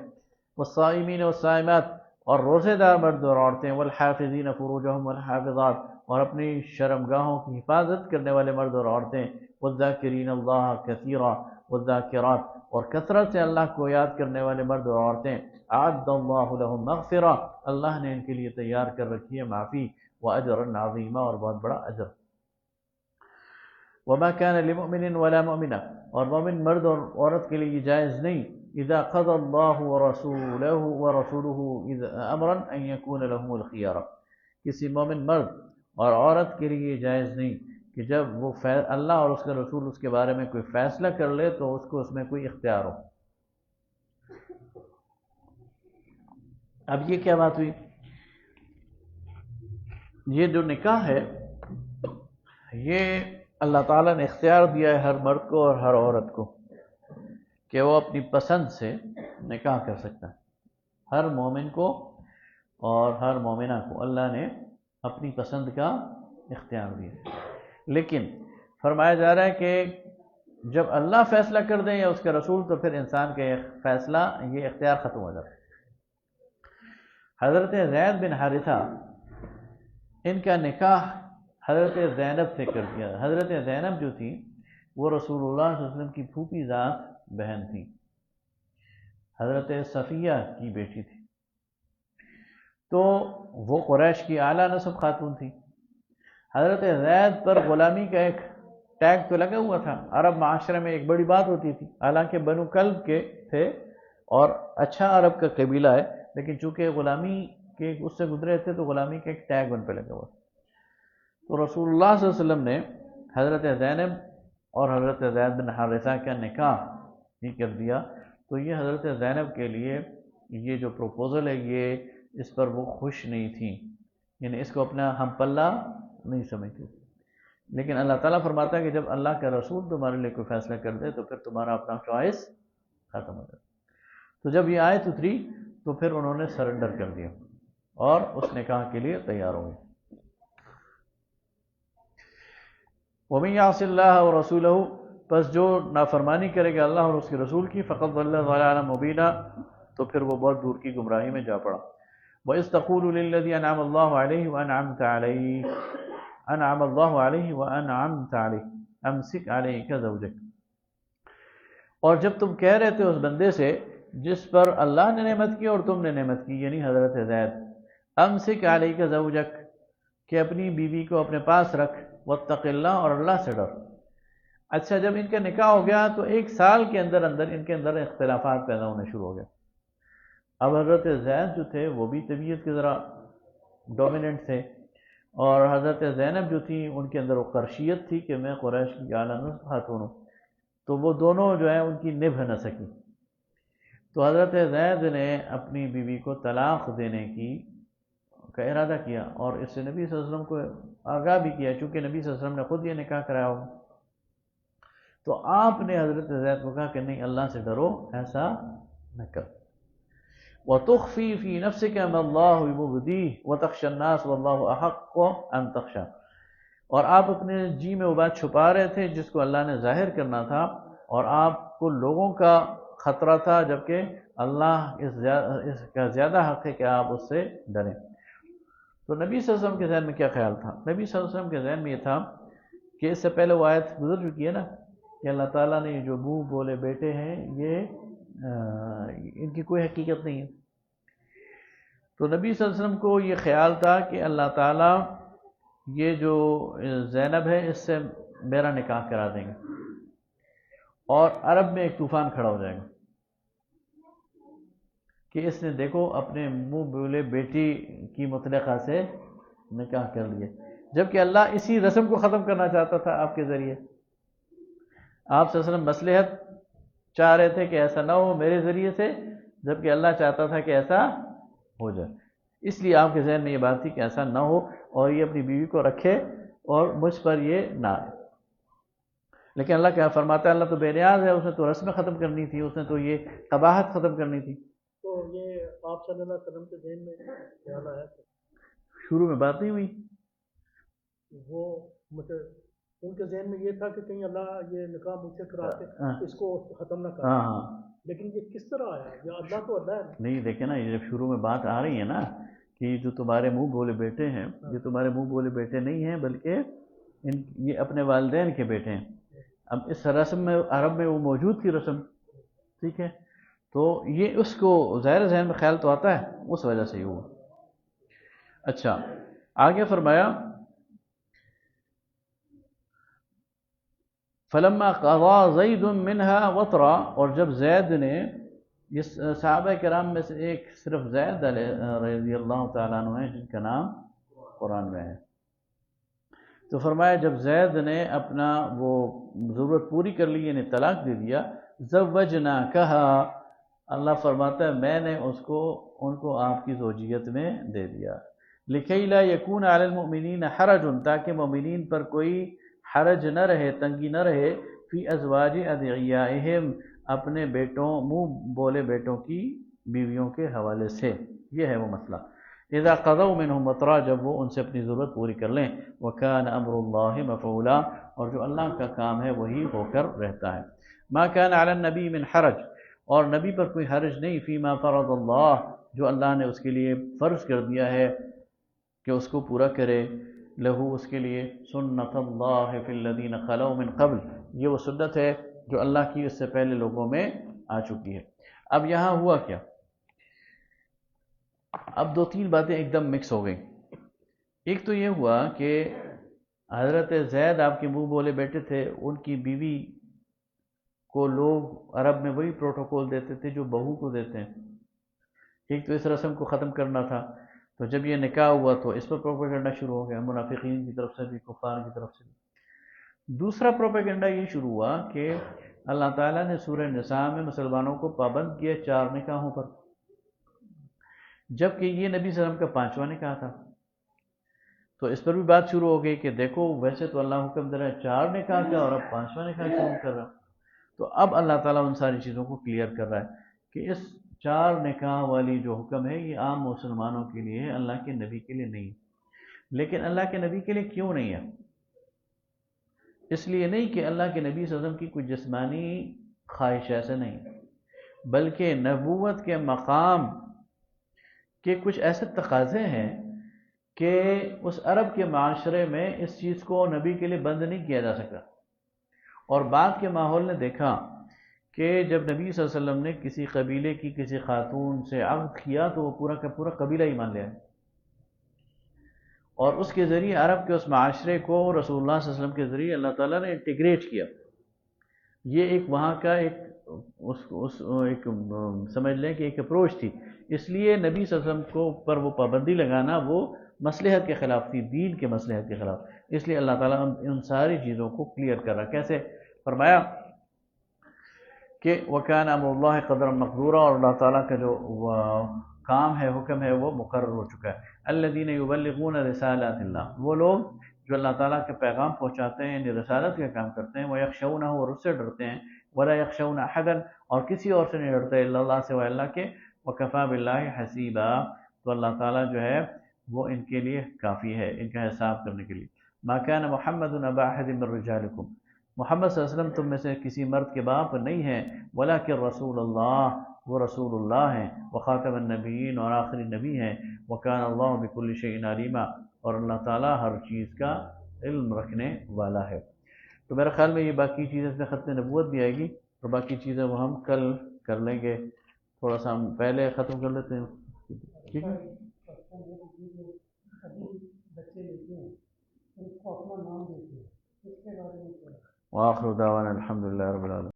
والصائمین والصائمات، اور روزے دار مرد اور عورتیں، والحافظین فروجہم والحافظات، اور اپنی شرمگاہوں کی حفاظت کرنے والے مرد اور عورتیں، والذاکرین اللہ کثیرا والذاکرات، اور کثرت سے اللہ کو یاد کرنے والے مرد اور عورتیں، اعد اللہ لہم مغفرہ، اللہ نے ان کے لیے تیار کر رکھی ہے معافی، واجرا عظیما، اور بہت بڑا اجر۔ وما كان لمؤمن ولا مؤمنہ، اور مومن مرد اور عورت کے لیے جائز نہیں، اذا قضى الله ورسوله اذا امرا ان يكون لهم الخيار، کسی مومن مرد اور عورت کے لیے جائز نہیں کہ جب وہ اللہ اور اس کے رسول اس کے بارے میں کوئی فیصلہ کر لے تو اس کو اس میں کوئی اختیار ہو۔ اب یہ کیا بات ہوئی، یہ جو نکاح ہے یہ اللہ تعالیٰ نے اختیار دیا ہے ہر مرد کو اور ہر عورت کو کہ وہ اپنی پسند سے نکاح کر سکتا ہے، ہر مومن کو اور ہر مومنہ کو اللہ نے اپنی پسند کا اختیار دیا، لیکن فرمایا جا رہا ہے کہ جب اللہ فیصلہ کر دیں یا اس کے رسول تو پھر انسان کا فیصلہ یہ اختیار ختم ہو جاتا ہے۔ حضرت زید بن حارثہ ان کا نکاح حضرت زینب سے کر دیا۔ حضرت زینب جو تھی وہ رسول اللہ صلی اللہ علیہ وسلم کی پھوپھی ذات بہن تھی، حضرت صفیہ کی بیٹی تھی، تو وہ قریش کی اعلیٰ نسب خاتون تھی۔ حضرت زید پر غلامی کا ایک ٹیگ تو لگا ہوا تھا، عرب معاشرے میں ایک بڑی بات ہوتی تھی، حالانکہ بنو کلب کے تھے اور اچھا عرب کا قبیلہ ہے، لیکن چونکہ غلامی کے اس سے گزرے تھے تو غلامی کا ایک ٹیگ ان پہ لگا ہوا تھا۔ تو رسول اللہ صلی اللہ علیہ وسلم نے حضرت زینب اور حضرت زید بن حارثہ کا نکاح ہی کر دیا، تو یہ حضرت زینب کے لیے یہ جو پروپوزل ہے یہ اس پر وہ خوش نہیں تھیں، یعنی اس کو اپنا ہم پلہ نہیں سمجھتی، لیکن اللہ تعالیٰ فرماتا ہے کہ جب اللہ کا رسول تمہارے لیے کوئی فیصلہ کر دے تو پھر تمہارا اپنا چوائس ختم ہو جاتا۔ تو جب یہ آیت اتری تو پھر انہوں نے سرنڈر کر دیا اور اس نکاح کے لیے تیار ہو گئے۔ وَمَن يَعْصِ اللَّهَ وَرَسُولَهُ، پس جو نافرمانی کرے گا اللہ اور اس کے رسول کی، فقد ضل ضلالا مبینا، تو پھر وہ بہت دور کی گمراہی میں جا پڑا۔ وَإِذْ تَقُولُ لِلَّذِي أَنْعَمَ اللَّهُ عَلَيْهِ وَأَنْعَمْتَ عَلَيْهِ أَنْعَمَ اللَّهُ عَلَيْهِ وَأَنْعَمْتَ عَلَيْهِ أَمْسِكْ عَلَيْكَ زَوْجَكَ، اور جب تم کہہ رہے تھے اس بندے سے جس پر اللہ نے نعمت کی اور تم نے نعمت کی، یعنی حضرت زید، أَمْسِكْ عَلَيْكَ زَوْجَكَ، کہ اپنی بیوی کو اپنے پاس رکھ، وَاتَّقِ اللَّهَ، اور اللہ سے ڈر۔ اچھا جب ان کا نکاح ہو گیا تو ایک سال کے اندر ان کے اندر اختلافات پیدا ہونے شروع ہو گئے۔ اب حضرت زید جو تھے وہ بھی طبیعت کے ذرا ڈومیننٹ تھے، اور حضرت زینب جو تھی ان کے اندر وہ قرشیت تھی کہ میں قریش کی اعلیٰ نسب خاتون ہوں، تو وہ دونوں جو ہیں ان کی نبھ نہ سکی، تو حضرت زید نے اپنی بیوی کو طلاق دینے کی کا ارادہ کیا اور اس سے نبی صلی اللہ علیہ وسلم کو آگاہ بھی کیا، چونکہ نبی صلی اللہ علیہ وسلم نے خود یہ نکاح کرایا ہوگا، تو آپ نے حضرت زید کو کہا کہ نہیں، اللہ سے ڈرو، ایسا نہ کرو۔ وَتُخْفِي فِي نَفْسِكَ مَا اللَّهُ مُبْدِيهِ وَتَخْشَى النَّاسَ وَاللَّهُ أَحَقُّ أَن تَخْشَى، اور آپ اپنے جی میں وہ بات چھپا رہے تھے جس کو اللہ نے ظاہر کرنا تھا، اور آپ کو لوگوں کا خطرہ تھا، جبکہ اللہ اس کا زیادہ حق ہے کہ آپ اس سے ڈریں۔ تو نبی صلی اللہ علیہ وسلم کے ذہن میں کیا خیال تھا؟ نبی صلی اللہ علیہ وسلم کے ذہن میں یہ تھا کہ اس سے پہلے وہ آیت گزر چکی ہے نا کہ اللہ تعالیٰ نے جو منہ بولے بیٹے ہیں یہ ان کی کوئی حقیقت نہیں ہے۔ تو نبی صلی اللہ علیہ وسلم کو یہ خیال تھا کہ اللہ تعالیٰ یہ جو زینب ہے اس سے میرا نکاح کرا دیں گے اور عرب میں ایک طوفان کھڑا ہو جائے گا کہ اس نے دیکھو اپنے منہ بولے بیٹی کی مطلقہ سے نکاح کر لیا، جبکہ اللہ اسی رسم کو ختم کرنا چاہتا تھا آپ کے ذریعے۔ آپ صلی اللہ علیہ وسلم مصلحت چاہ رہے تھے کہ ایسا نہ ہو میرے ذریعے سے، جبکہ اللہ چاہتا تھا کہ ایسا ہو جائے، اس لیے آپ کے ذہن میں یہ بات تھی کہ ایسا نہ ہو اور یہ اپنی بیوی کو رکھے اور مجھ پر یہ نہ آئے۔ لیکن اللہ کیا فرماتا ہے، اللہ تو بے نیاز ہے، اس نے تو رسمیں ختم کرنی تھی، اس نے تو یہ قباحت ختم کرنی تھی۔ تو یہ آپ صلی اللہ علیہ وسلم کے ذہن میں خیال آیا تھا؟ شروع میں بات نہیں ہوئی، وہ مطلب ان کے ذہن میں یہ تھا کہ کہیں اللہ یہ نکاح مجھ سے کرا کے اس کو ختم نہ کرے، لیکن یہ کس طرح آیا؟ یا اللہ تو اللہ ہے نہیں، دیکھیں نا، یہ جب شروع میں بات آ رہی ہے نا کہ جو تمہارے منہ بولے بیٹے ہیں، یہ تمہارے منہ بولے بیٹے نہیں ہیں بلکہ یہ اپنے والدین کے بیٹے ہیں۔ اب اس رسم میں عرب میں وہ موجود تھی رسم، ٹھیک ہے، تو یہ اس کو ظاہر ذہن میں خیال تو آتا ہے، اس وجہ سے یہ ہوا۔ اچھا، آگے فرمایا فلما قضا زید منها وطرا، اور جب زید نے، یہ صحابہ کرام میں سے ایک صرف زید رضی اللہ تعالیٰ عنہ ہیں جن کا نام قرآن میں ہے، تو فرمایا جب زید نے اپنا وہ ضرورت پوری کر لی، یعنی طلاق دے دیا، زوجناکہا، اللہ فرماتا ہے میں نے ان کو آپ کی زوجیت میں دے دیا، لکی لا یکون علی المؤمنین حرج، تاکہ مومنین پر کوئی حرج نہ رہے، تنگی نہ رہے، فی ازواج ادعیائہم، اپنے بیٹوں، منہ بولے بیٹوں کی بیویوں کے حوالے سے۔ یہ ہے وہ مسئلہ، اذا قضوا منہم وطرا، جب وہ ان سے اپنی ضرورت پوری کر لیں، وکان امر اللہ مفعولا، اور جو اللہ کا کام ہے وہی ہو کر رہتا ہے۔ ما کان علی النبی من حرج، اور نبی پر کوئی حرج نہیں، فیما فرض اللہ، جو اللہ نے اس کے لیے فرض کر دیا ہے کہ اس کو پورا کرے، لہو، اس کے لیے، سنت اللہ فی الذین خلو من قبل، یہ وہ سنت ہے جو اللہ کی اس سے پہلے لوگوں میں آ چکی ہے۔ اب یہاں ہوا کیا؟ اب دو تین باتیں ایک دم مکس ہو گئیں۔ ایک تو یہ ہوا کہ حضرت زید آپ کے منہ بولے بیٹے تھے، ان کی بیوی کو لوگ عرب میں وہی پروٹوکول دیتے تھے جو بہو کو دیتے ہیں۔ ایک تو اس رسم کو ختم کرنا تھا، تو جب یہ نکاح ہوا تو اس پر پروپیگنڈا شروع ہو گیا، منافقین کی طرف سے بھی، کفار کی طرف سے بھی۔ دوسرا پروپیگنڈا یہ شروع ہوا کہ اللہ تعالیٰ نے سورہ نساء میں مسلمانوں کو پابند کیا 4 نکاحوں پر، جبکہ یہ نبی صلی اللہ علیہ وسلم کا 5واں نکاح تھا۔ تو اس پر بھی بات شروع ہو گئی کہ دیکھو ویسے تو اللہ حکم دے رہا ہے 4 نکاح کا، اور اب 5واں نکاح شروع کر رہا۔ تو اب اللہ تعالیٰ ان ساری چیزوں کو کلیئر کر رہا ہے کہ اس 4 نکاح والی جو حکم ہے یہ عام مسلمانوں کے لیے ہے، اللہ کے نبی کے لیے نہیں۔ لیکن اللہ کے نبی کے لیے کیوں نہیں ہے؟ اس لیے نہیں کہ اللہ کے نبی صلی اللہ علیہ وسلم کی کوئی جسمانی خواہش ایسے نہیں، بلکہ نبوت کے مقام کے کچھ ایسے تقاضے ہیں کہ اس عرب کے معاشرے میں اس چیز کو نبی کے لیے بند نہیں کیا جا سکتا۔ اور بعد کے ماحول نے دیکھا کہ جب نبی صلی اللہ علیہ وسلم نے کسی قبیلے کی کسی خاتون سے عقد کیا تو وہ پورا کا پورا قبیلہ ہی مان لیا، اور اس کے ذریعے عرب کے اس معاشرے کو رسول اللہ صلی اللہ علیہ وسلم کے ذریعے اللہ تعالیٰ نے انٹیگریٹ کیا۔ یہ ایک وہاں کا ایک سمجھ لیں کہ ایک اپروچ تھی، اس لیے نبی صلی اللہ علیہ وسلم کو پر وہ پابندی لگانا وہ مصلحت کے خلاف تھی، دین کے مصلحت کے خلاف، اس لیے اللہ تعالیٰ ان ساری چیزوں کو کلیئر کر رہا۔ کیسے؟ فرمایا کہ وَكَانَ أَمْرُ اللَّهِ قَدْرًا مَقْدُورًا، اور اللہ تعالیٰ کا جو کام ہے، حکم ہے، وہ مقرر ہو چکا ہے۔ الذین یبلغون رسالات اللہ، وہ لوگ جو اللہ تعالیٰ کے پیغام پہنچاتے ہیں، یعنی رسالت کا کام کرتے ہیں، ویخشونہ، اور اس سے ڈرتے ہیں، ولا یخشون احدا، اور کسی اور سے نہیں ڈرتے، الا اللہ، سوائے اللہ کے، وکفی باللہ حسیبا، تو اللہ تعالیٰ جو ہے وہ ان کے لیے کافی ہے، ان کا حساب کرنے کے لیے۔ ما کان محمد ابا احد من رجالکم، محمد صلی اللہ علیہ وسلم تم میں سے کسی مرد کے باپ نہیں ہیں، ولکن رسول اللہ، وہ رسول اللہ ہیں، وخاتم النبیین، اور آخری نبی ہیں، وکان اللہ بکل شیء علیما، اور اللہ تعالیٰ ہر چیز کا علم رکھنے والا ہے۔ تو میرے خیال میں یہ باقی چیزیں اس میں ختم نبوت بھی آئے گی، اور باقی چیزیں وہ ہم کل کر لیں گے، تھوڑا سا ہم پہلے ختم کر لیتے ہیں، ٹھیک ہے؟ وآخر دعوانا الحمد للہ رب العالمین۔